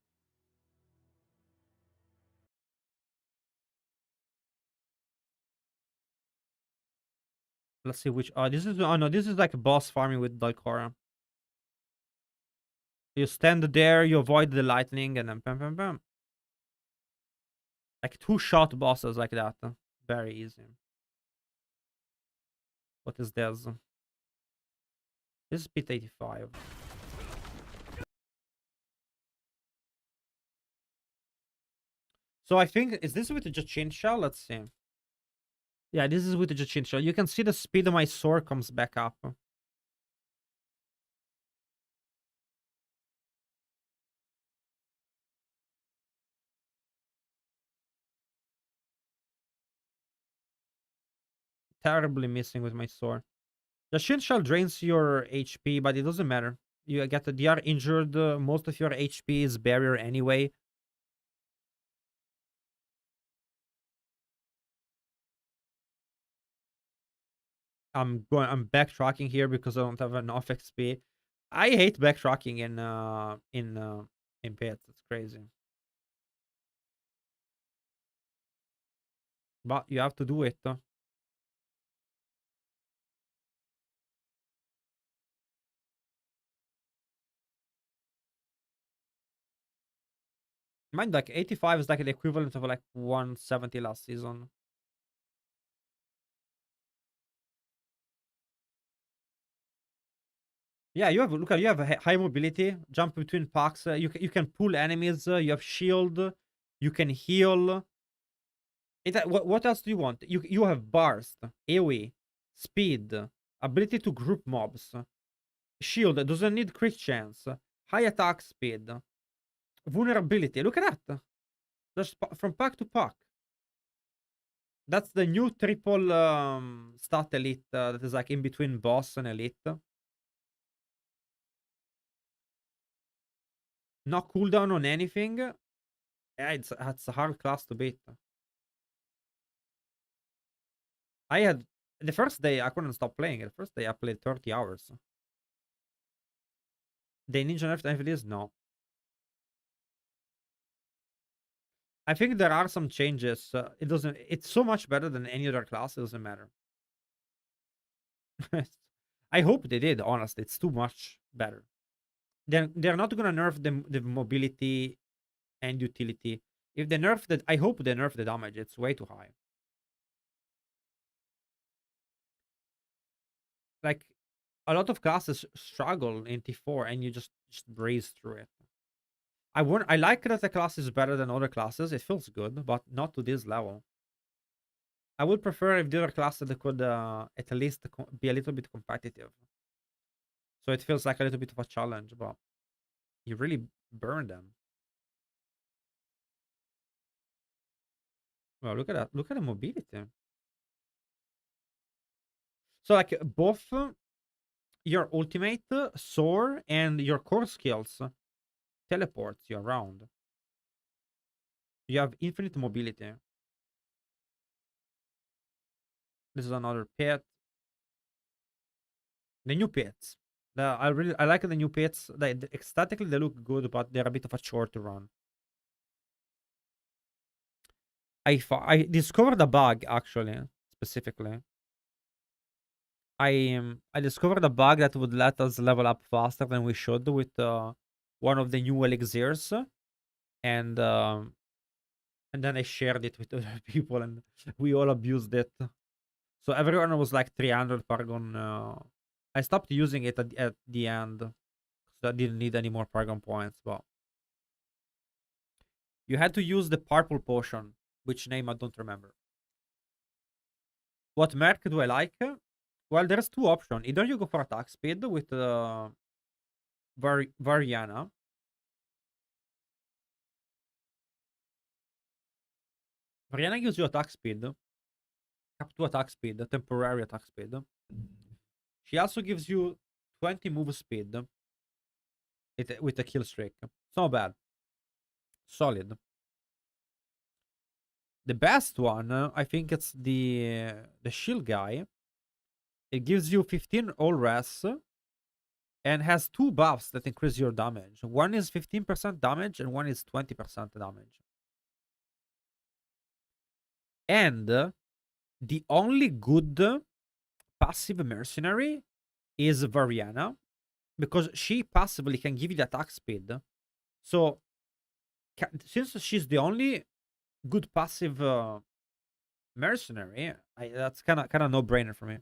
Let's see which. Oh, this is. Oh no, this is like boss farming with Dalcora. You stand there, you avoid the lightning, and then bam, bam, bam. Like 2-shot bosses like that. Very easy. What is this? This is pit 85. So I think, is this with the Jachin Shell? Let's see. Yeah, this is with the Jachin Shell. You can see the speed of my sword comes back up. Terribly missing with my sword. The Shin Shell drains your HP, but it doesn't matter. You get the DR injured. Most of your HP is barrier anyway. I'm backtracking here because I don't have enough XP. I hate backtracking in pits. It's crazy. But you have to do it. Mind, like 85 is like the equivalent of like 170 last season. Yeah, you have, look at, you have high mobility, jump between packs. You can pull enemies. You have shield. You can heal. What else do you want? You have burst, AoE, speed, ability to group mobs, shield doesn't need crit chance, high attack speed, vulnerability. Look at that. Just from pack to pack. That's the new triple stat elite that is like in between boss and elite. No cooldown on anything. Yeah, it's a hard class to beat. I had the first day I couldn't stop playing. The first day I played 30 hours. The ninja nerfed NFTs? No. I think there are some changes. It doesn't. It's so much better than any other class. It doesn't matter. I hope they did. Honestly, it's too much better. They're not gonna nerf the mobility and utility. If they nerf that, I hope they nerf the damage. It's way too high. Like a lot of classes struggle in T4, and you just breeze through it. I like that the class is better than other classes. It feels good, but not to this level. I would prefer if the other classes could at least be a little bit competitive. So it feels like a little bit of a challenge, but you really burn them. Well, look at that. Look at the mobility. So like both your ultimate, soar, and your core skills teleports you around. You have infinite mobility. This is another pit. The new pits. I like the new pits. Aesthetically they look good, but they're a bit of a chore to run. I discovered a bug actually, specifically. I discovered a bug that would let us level up faster than we should with one of the new elixirs, and then I shared it with other people, and we all abused it. So everyone was like 300 Paragon. I stopped using it at the end, so I didn't need any more Paragon points. But you had to use the purple potion, which name I don't remember. What merc do I like? Well, there's two options. Either you go for attack speed with Variana. Variana gives you attack speed, up to attack speed, temporary attack speed. She also gives you 20 move speed with a kill streak. It's not bad. Solid. The best one, I think it's the shield guy. It gives you 15 all res and has two buffs that increase your damage. One is 15% damage and one is 20% damage. And the only good passive mercenary is Variana, because she passively can give you the attack speed. So since she's the only good passive mercenary, that's kind of no-brainer for me.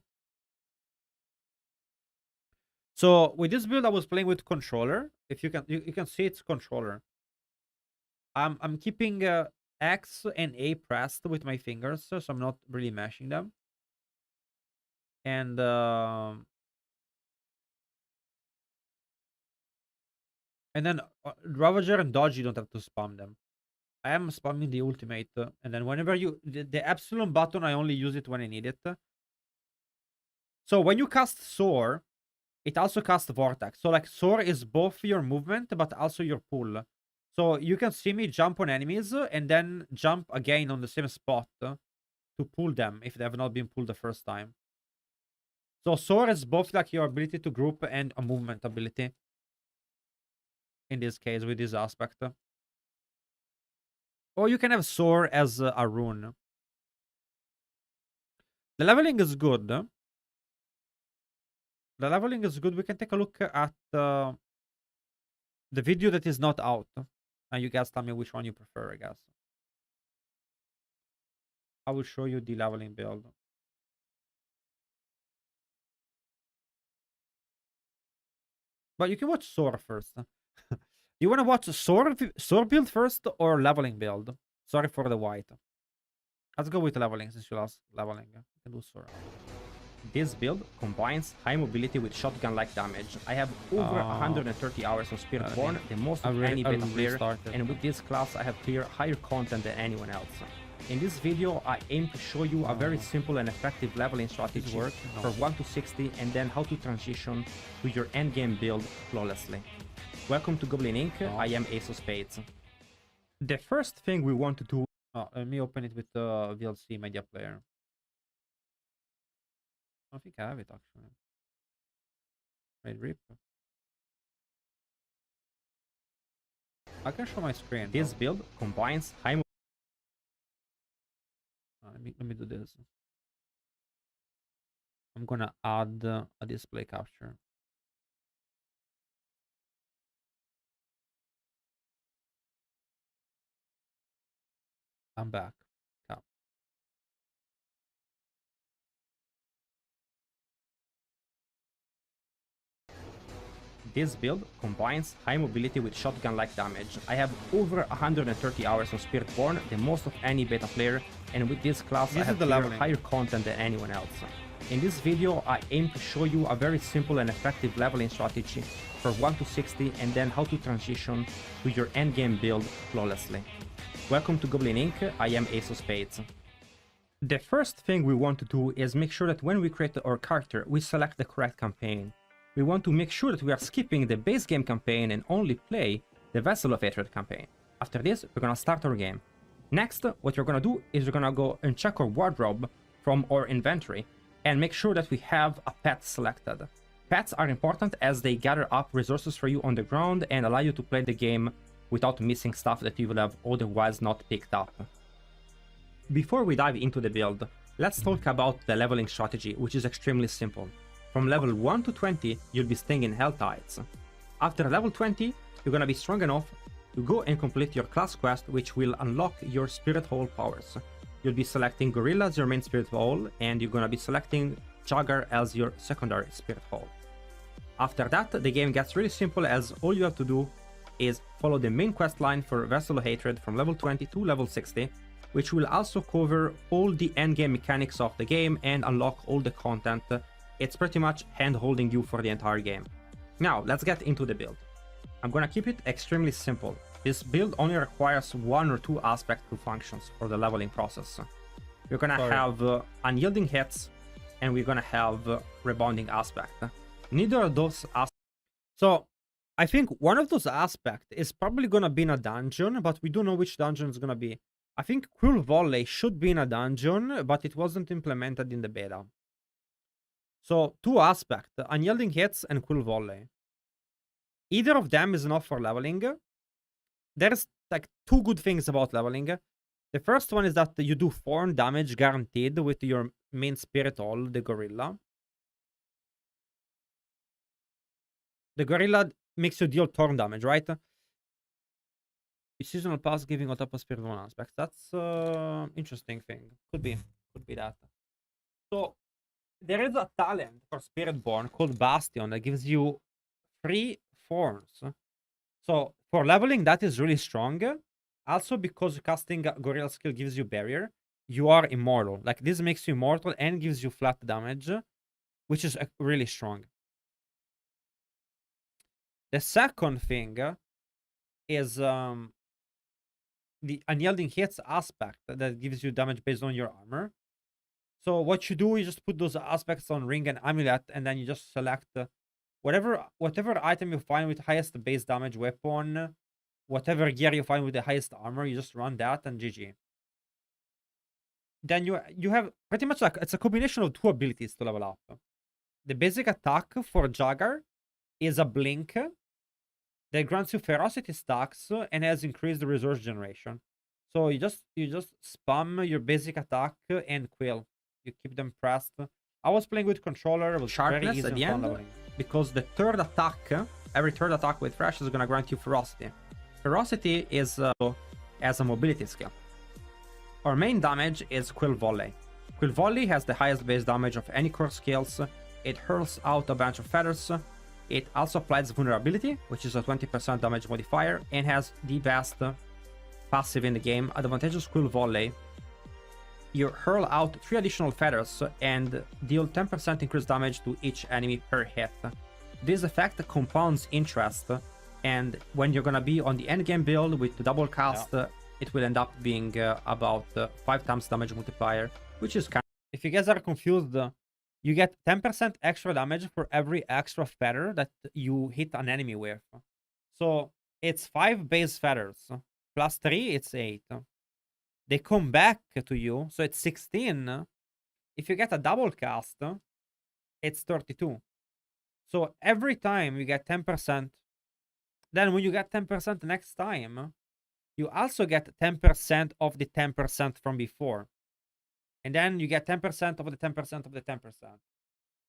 So with this build, I was playing with controller. If you can see it's controller. I'm keeping X and A pressed with my fingers, so I'm not really mashing them. And then Ravager and Dodge, you don't have to spam them. I am spamming the ultimate, and then whenever the Epsilon button, I only use it when I need it. So when you cast Soar, it also casts Vortex. So like Soar is both your movement, but also your pull. So you can see me jump on enemies and then jump again on the same spot to pull them if they have not been pulled the first time. So Soar is both like your ability to group and a movement ability. In this case, with this aspect. Or you can have Soar as a rune. The leveling is good. The leveling is good. We can take a look at the video that is not out. And you guys tell me which one you prefer, I guess. I will show you the leveling build. But you can watch Soar first. You want to watch Soar build first or leveling build? Sorry for the white. Let's go with leveling since you lost leveling. You can do Soar. This build combines high mobility with shotgun-like damage. I have over 130 hours of Spiritborn, the most of any beta player, and with this class I have cleared higher content than anyone else. In this video, I aim to show you a very simple and effective leveling strategy for 1 to 60 and then how to transition to your endgame build flawlessly. Welcome to Goblin-Inc. I am Ace of Spades. The first thing we want to do... let me open it with the VLC media player. I don't think I have it actually. Wait, rip. I can show my screen. This build combines high... let me do this. I'm gonna add a display capture. I'm back. Cap. This build combines high mobility with shotgun-like damage. I have over 130 hours of Spiritborn, the most of any beta player, and with this class I have higher content than anyone else. In this video, I aim to show you a very simple and effective leveling strategy for 1 to 60 and then how to transition to your endgame build flawlessly. Welcome to Goblin-Inc. I am Ace of Spades. The first thing we want to do is make sure that when we create our character, we select the correct campaign. We want to make sure that we are skipping the base game campaign and only play the Vessel of Hatred campaign. After this, we're gonna start our game. Next, what we're gonna do is we're gonna go and check our wardrobe from our inventory and make sure that we have a pet selected. Pets are important as they gather up resources for you on the ground and allow you to play the game without missing stuff that you will have otherwise not picked up. Before we dive into the build, let's talk about the leveling strategy, which is extremely simple. From level 1 to 20, you'll be staying in Hell Tides. After level 20, you're gonna be strong enough to go and complete your class quest, which will unlock your Spirit Hole powers. You'll be selecting Gorilla as your main Spirit Hole, and you're gonna be selecting Jagger as your secondary Spirit Hole. After that, the game gets really simple as all you have to do is follow the main quest line for Vessel of Hatred from level 20 to level 60, which will also cover all the endgame mechanics of the game and unlock all the content. It's pretty much hand-holding you for the entire game. Now, let's get into the build. I'm gonna keep it extremely simple. This build only requires 1 or 2 aspects to functions for the leveling process. We're gonna have unyielding hits, and we're gonna have rebounding aspect. Neither of those aspects... So, I think one of those aspects is probably gonna be in a dungeon, but we don't know which dungeon it's gonna be. I think Quill Volley should be in a dungeon, but it wasn't implemented in the beta. So, 2 aspects, unyielding hits and Quill Volley. Either of them is enough for leveling. There's like 2 good things about leveling. The first one is that you do 4 damage guaranteed with your main Spirit Hole, the Gorilla. The Gorilla makes you deal turn damage, right? Seasonal pass giving on top of Spirit 1 aspects. That's interesting thing. Could be that. So there is a talent for Spiritborn called Bastion that gives you 3 forms. So for leveling, that is really strong. Also, because casting Gorilla skill gives you barrier, you are immortal. Like this makes you immortal and gives you flat damage, which is really strong. The second thing is the unyielding hits aspect that gives you damage based on your armor. So what you do is just put those aspects on ring and amulet, and then you just select whatever item you find with highest base damage weapon, whatever gear you find with the highest armor, you just run that and GG. Then you have pretty much like it's a combination of 2 abilities to level up. the basic attack for Jagger is a blink that grants you ferocity stacks and has increased the resource generation. So you just spam your basic attack and Quill. You keep them pressed. I was playing with controller. It was very Sharpness easy at the and fun end, leveling. because the third attack, every third attack with Thresh is gonna grant you ferocity. Ferocity is as a mobility skill. Our main damage is Quill Volley. Quill Volley has the highest base damage of any core skills. It hurls out a bunch of feathers. It also applies vulnerability, which is a 20% damage modifier, and has the best passive in the game. Advantageous Quill Volley. You hurl out 3 additional feathers and deal 10% increased damage to each enemy per hit. This effect compounds interest, and when you're gonna be on the endgame build with the double cast, it will end up being about 5 times damage multiplier, which is kind of... If you guys are confused, you get 10% extra damage for every extra feather that you hit an enemy with. So it's 5 base feathers. Plus 3, it's 8. They come back to you, so it's 16. If you get a double cast, it's 32. So every time you get 10%, then when you get 10% next time, you also get 10% of the 10% from before. And then you get 10% of the 10% of the 10%.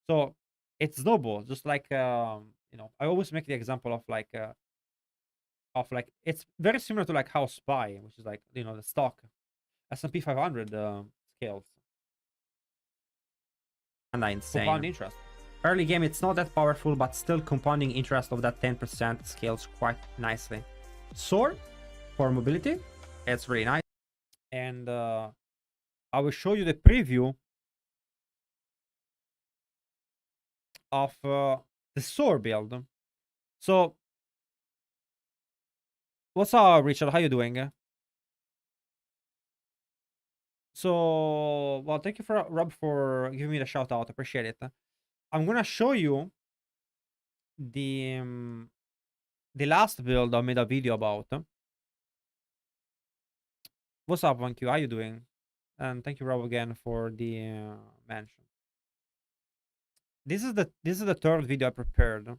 So it's snowball, just like, you know, I always make the example of like, it's very similar to like House Spy, which is like, you know, the stock S&P 500 scales. And insane. Compound interest. Early game, it's not that powerful, but still compounding interest of that 10% scales quite nicely. Sorc for mobility, it's really nice. And I will show you the preview of the Sorc build. So, what's up, Richard? How you doing? So, well, thank you for Rob for giving me the shout out. Appreciate it. I'm gonna show you the last build I made a video about. What's up, 1Q? How you doing? And thank you, Rob, again for the mention. This is the third video I prepared.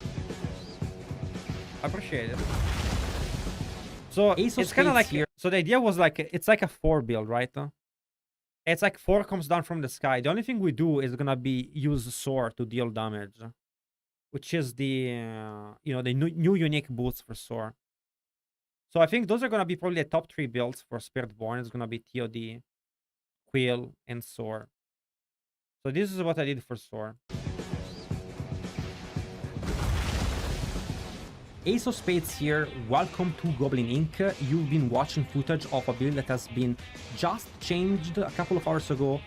I appreciate it. So it's kind of like here. So the idea was like it's like a 4 build, right? It's like 4 comes down from the sky. The only thing we do is gonna be use Sorc to deal damage, which is the you know, the new unique boots for Sorc. So I think those are gonna be probably the top 3 builds for Spiritborn. It's gonna be TOD, Quill, and Sorc. So this is what I did for Sorc. Ace of Spades here, welcome to Goblin-Inc. You've been watching footage of a build that has been just changed a couple of hours ago,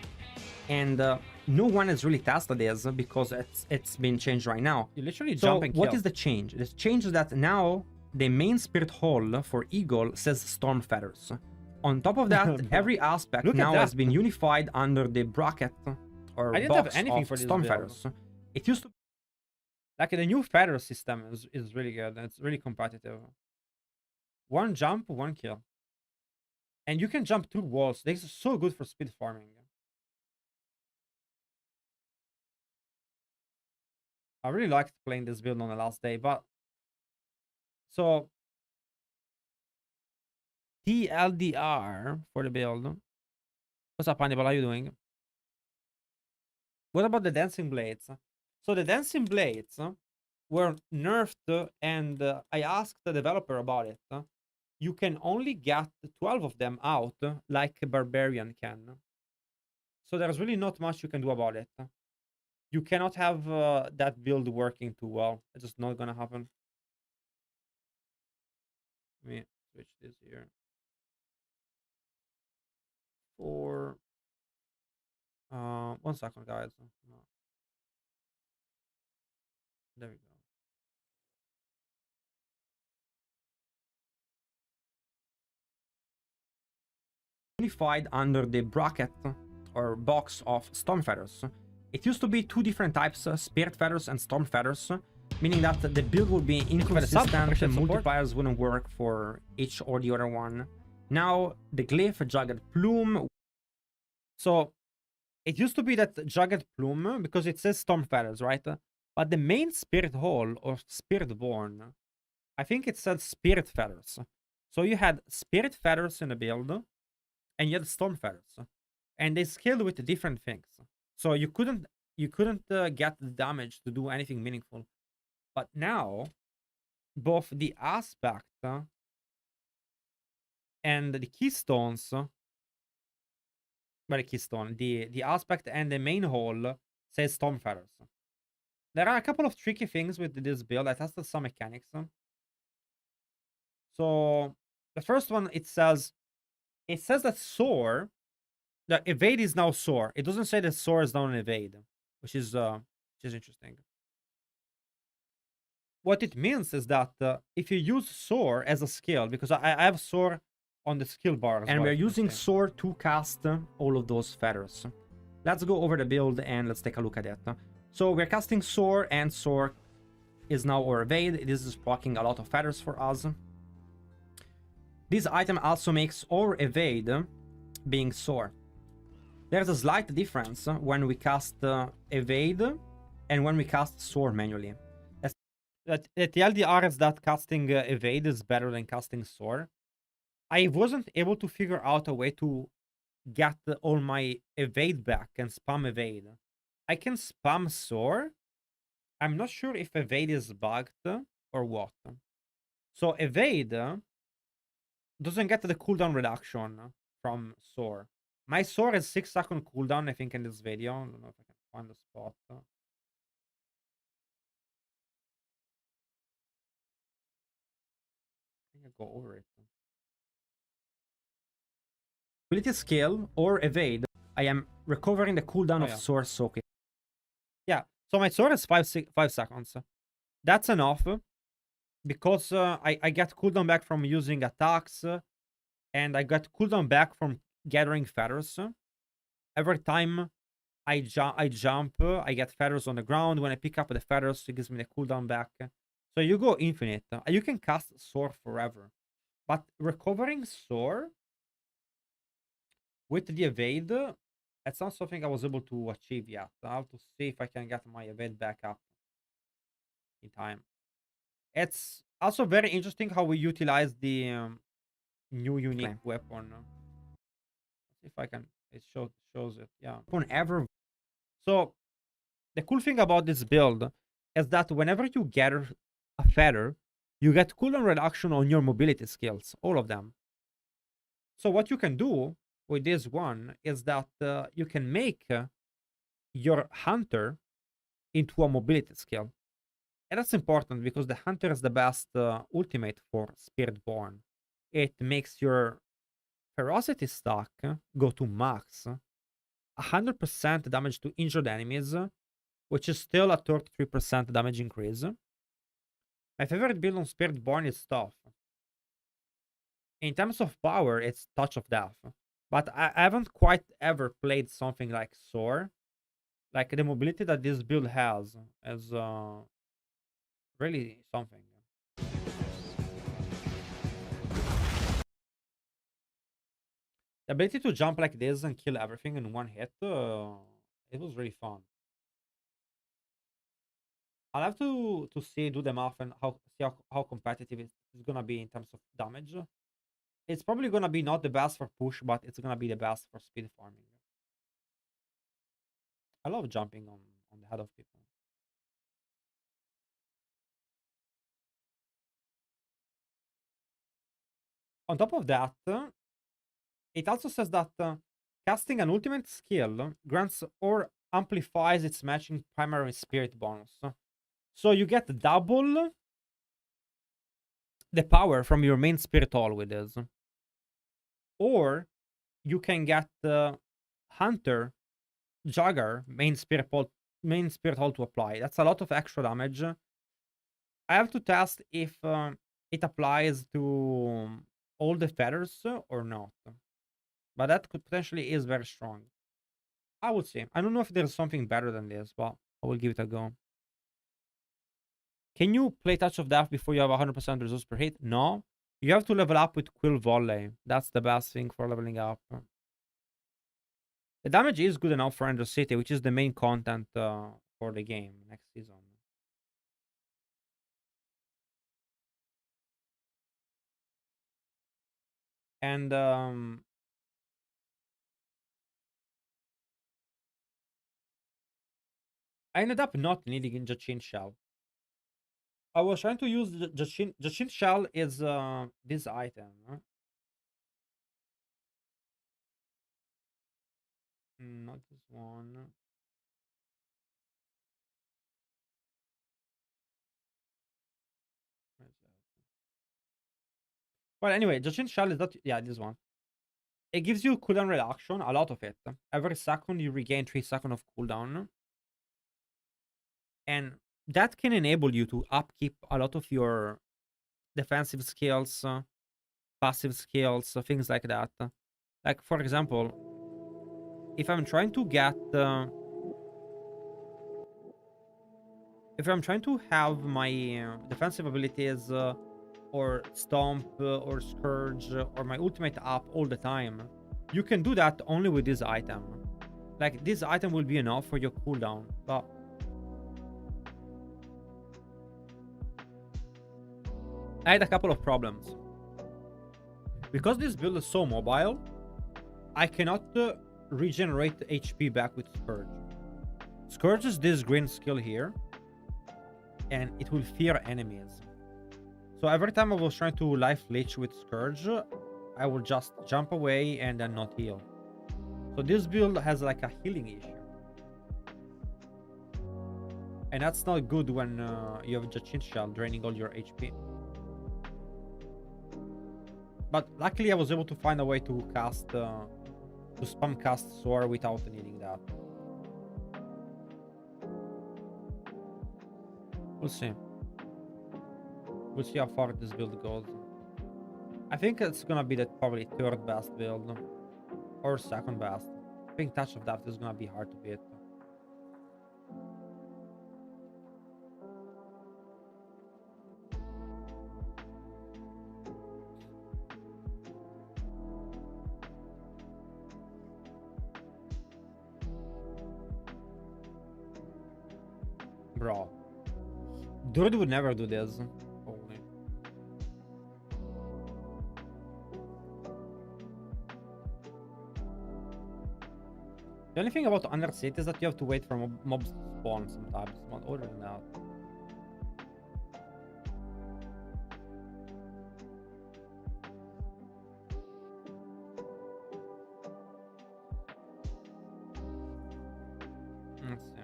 and no one has really tested this because it's been changed right now. You literally jump and kill. What is the change? The change is that now the main spirit hall for Eagle says Storm Feathers. On top of that, every aspect now has been unified under the bracket or box of Storm Feathers. It used to... Like the new feather system is really good. It's really competitive. 1 jump, 1 kill. And you can jump through walls. This is so good for speed farming. I really liked playing this build on the last day, but... So... TLDR for the build. What's up, Hannibal? How you doing? What about the Dancing Blades? So the Dancing Blades were nerfed, and I asked the developer about it. You can only get 12 of them out like a Barbarian can. So there's really not much you can do about it. You cannot have that build working too well. It's just not gonna happen. Let me switch this here. 4. 1 second, guys. No. There we go. Unified under the bracket or box of Storm Feathers. It used to be 2 different types, Spirit Feathers and Storm Feathers, meaning that the build would be inconsistent and multipliers wouldn't work for each or the other one. Now, the Glyph, Jagged Plume... So, It used to be that Jagged Plume because it says Storm Feathers, right? But the main Spirit Hall or Spiritborn, I think it said Spirit Feathers. So you had Spirit Feathers in the build, and you had Storm Feathers, and they scaled with different things. So you couldn't get the damage to do anything meaningful. But now, both the aspect and the keystones, the keystone, the aspect and the main hall says Storm Feathers. There are a couple of tricky things with this build. I tested some mechanics. So the first one, it says that Soar, the evade is now Soar. It doesn't say that Soar is now an evade, which is interesting. What it means is that if you use Soar as a skill, because I have Soar on the skill bar, and we're using Soar to cast all of those feathers. Let's go over the build and let's take a look at it. So we're casting Soar, and Soar is now our evade. This is blocking a lot of feathers for us. This item also makes our evade being Soar. There's a slight difference when we cast evade and when we cast Soar manually. The TLDR is that casting evade is better than casting Soar. I wasn't able to figure out a way to get all my evade back and spam evade. I can spam Soar. I'm not sure if evade is bugged or what. So evade doesn't get the cooldown reduction from Soar. My Soar has 6-second cooldown, I think, in this video. I don't know if I can find the spot. I think I'll go over it. Ability skill or evade. I am recovering the cooldown of Soar soaking. Yeah, so my Soar is 5 seconds. That's enough because I get cooldown back from using attacks, and I got cooldown back from gathering feathers. Every time I jump, I get feathers on the ground. When I pick up the feathers, it gives me the cooldown back. So you go infinite. You can cast Soar forever. But recovering Soar with the evade, that's not something I was able to achieve yet. I have to see if I can get my evade back up in time. It's also very interesting how we utilize the new unique weapon. If I can, it shows it. Yeah, on ever. So the cool thing about this build is that whenever you gather a feather, you get cooldown reduction on your mobility skills, all of them. So what you can do with this one is that you can make your hunter into a mobility skill. And that's important because the hunter is the best ultimate for Spiritborn. It makes your ferocity stack go to max. 100% damage to injured enemies, which is still a 33% damage increase. My favorite build on Spiritborn is Stuff. In terms of power, it's Touch of Death. But I haven't quite ever played something like Soar. Like the mobility that this build has is really something. The ability to jump like this and kill everything in one hit, it was really fun. I'll have to do the math and see how competitive it's gonna be in terms of damage. It's probably gonna be not the best for push, but it's gonna be the best for speed farming. I love jumping on the head of people. On top of that, it also says that casting an ultimate skill grants or amplifies its matching primary spirit bonus. So you get double the power from your main spirit hall with this. Or you can get Hunter, Jagger, main spirit hall to apply. That's a lot of extra damage. I have to test if it applies to all the feathers or not. But that could potentially is very strong. I would say. I don't know if there's something better than this, but I will give it a go. Can you play Touch of Death before you have 100% resource per hit? No. You have to level up with Quill Volley. That's the best thing for leveling up. The damage is good enough for Angel City, which is the main content for the game next season. And I ended up not needing a Jachin Shell. I was trying to use the Jachin Shell is this item. Not this one. Where's that? Well, anyway, Jachin Shell is not. Yeah, this one. It gives you cooldown reduction, a lot of it. Every second you regain 3 seconds of cooldown. And that can enable you to upkeep a lot of your defensive skills, passive skills, things like that. Like, for example, if I'm trying to get... if I'm trying to have my defensive abilities or Stomp or Scourge or my ultimate up all the time, you can do that only with this item. Like, this item will be enough for your cooldown, but... I had a couple of problems. Because this build is so mobile, I cannot regenerate HP back with Scourge. Scourge is this green skill here, and it will fear enemies. So every time I was trying to life leech with Scourge, I will just jump away and then not heal. So this build has like a healing issue. And that's not good when you have Jachin Shell draining all your HP. But luckily I was able to find a way to cast, to spam cast Soar without needing that. We'll see. We'll see how far this build goes. I think it's gonna be the probably third best build. Or second best. I think Touch of Death is gonna be hard to beat. Bro. Druid would never do this. Holy. The only thing about Undercity is that you have to wait for mobs to spawn sometimes. But other than that. Let's see.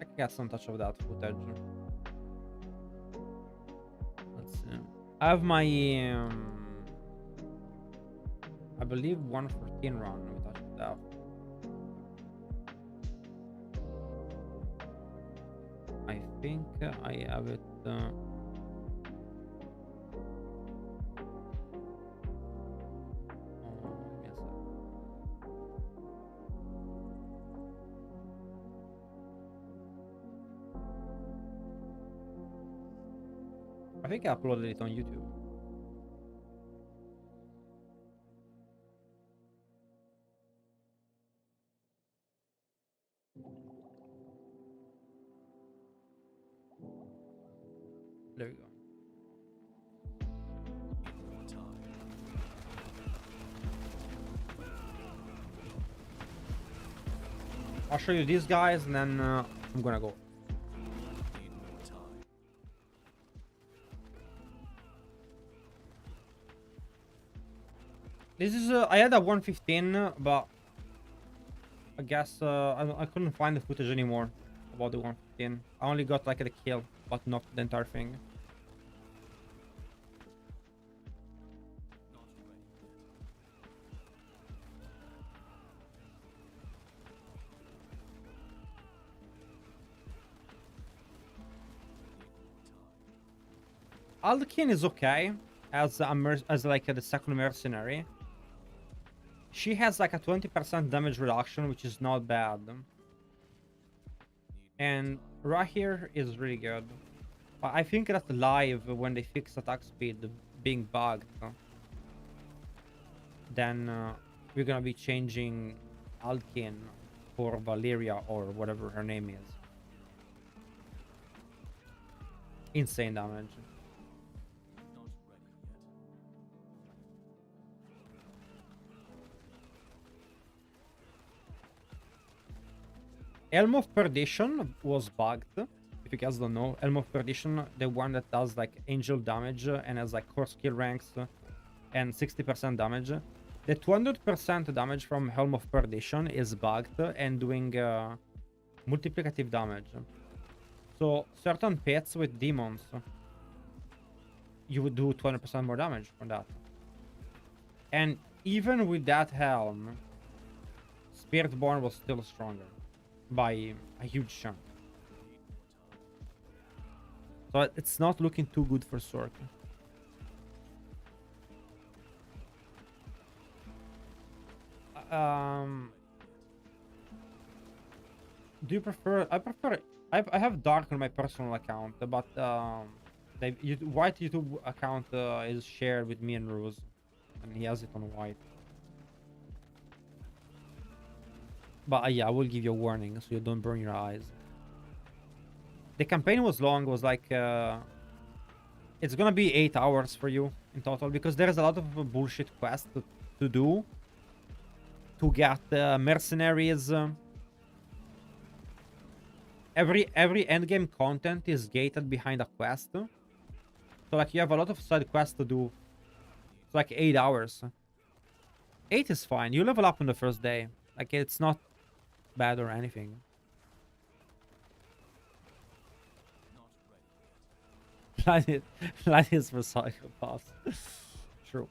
I can get some touch of that footage. Let's see. I have my I believe 114 run with touch of that. I think I have it yes. I think I uploaded it on YouTube. There you go. I'll show you these guys and then I'm gonna go. This is I had a 115, but I guess I couldn't find the footage anymore about the 115. I only got like the kill, but not the entire thing. Alkin is okay as like the second mercenary. She has like a 20% damage reduction, which is not bad. And right here is really good. But I think that live, when they fix attack speed being bugged, then we're gonna be changing Alkin for Valeria or whatever her name is. Insane damage. Helm of Perdition was bugged. If you guys don't know, Helm of Perdition, the one that does like angel damage and has like core skill ranks and 60% damage. The 200% damage from Helm of Perdition is bugged and doing multiplicative damage. So certain pets with demons, you would do 20% more damage from that. And even with that helm, Spiritborn was still stronger by a huge chunk. So it's not looking too good for Sorc. Do you prefer? I have dark on my personal account, but white YouTube account is shared with me and Rose, and he has it on white. But yeah, I will give you a warning so you don't burn your eyes. The campaign was long. Was like it's gonna be 8 hours for you in total because there's a lot of bullshit quests to do to get mercenaries. Every endgame content is gated behind a quest. So like you have a lot of side quests to do. It's like 8 hours. 8 is fine. You level up on the first day. Like it's not bad or anything. Light is for psychopaths. True.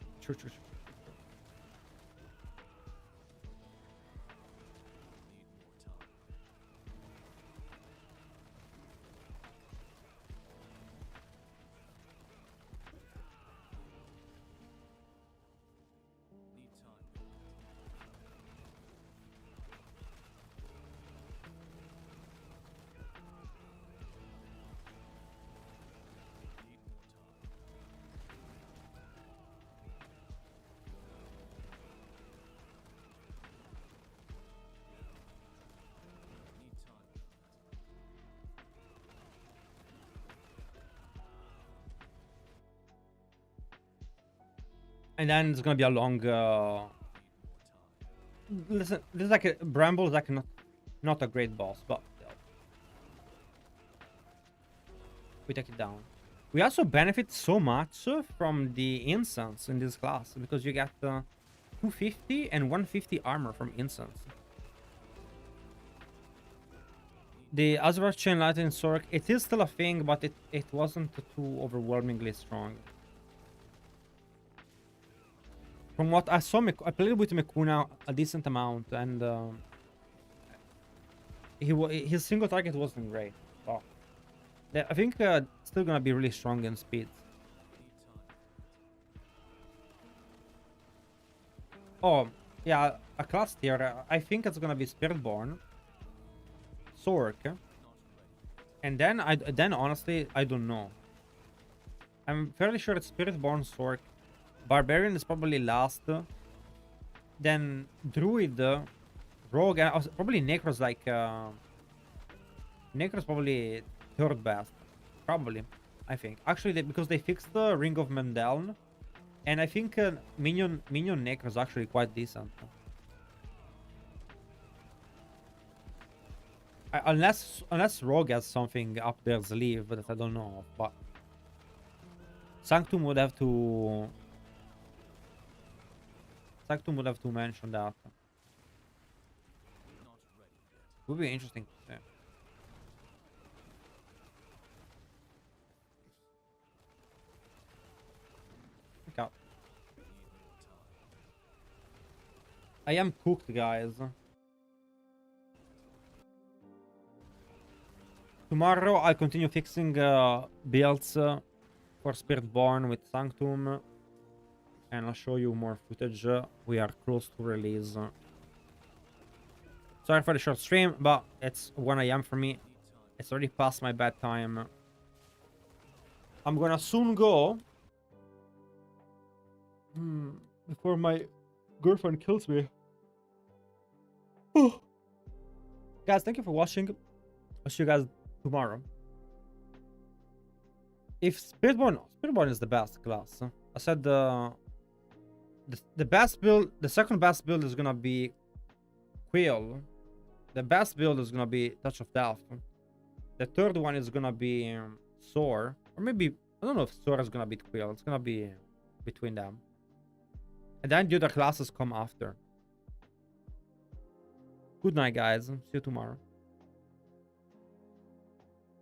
And then it's gonna be a long. Listen, this is like a Bramble is like not a great boss, but we take it down. We also benefit so much from the incense in this class because you get 250 and 150 armor from incense. The Azurath Chain Lightning Sorc, it is still a thing, but it wasn't too overwhelmingly strong. From what I saw, I played with Mekuna a decent amount, and his single target wasn't great. Oh. I think still gonna be really strong in speed. Oh, yeah, a class tier. I think it's gonna be Spiritborn, Sorc, and then honestly I don't know. I'm fairly sure it's Spiritborn, Sorc. Barbarian is probably last. Then Druid, Rogue, and probably Necro's like Necro's probably third best. Probably, I think. Actually, because they fixed the Ring of Mendeln, and I think Minion Necro's actually quite decent. Unless Rogue has something up their sleeve that I don't know of, but Sanctum would have to. Sanctum would have to mention that. Would be interesting to see. Okay. I am cooked, guys. Tomorrow I'll continue fixing builds for Spiritborn with Sanctum. And I'll show you more footage. We are close to release. Sorry for the short stream, but it's 1 AM for me. It's already past my bedtime. I'm gonna soon go. Before my girlfriend kills me. Guys, thank you for watching. I'll see you guys tomorrow. If Spiritborn is the best class. I said the best build, the second best build is gonna be Quill. The best build is gonna be Touch of Death. The third one is gonna be Sorc, or maybe I don't know if Sorc is gonna beat Quill. It's gonna be between them, and then the other classes come after. Good night, guys. See you tomorrow.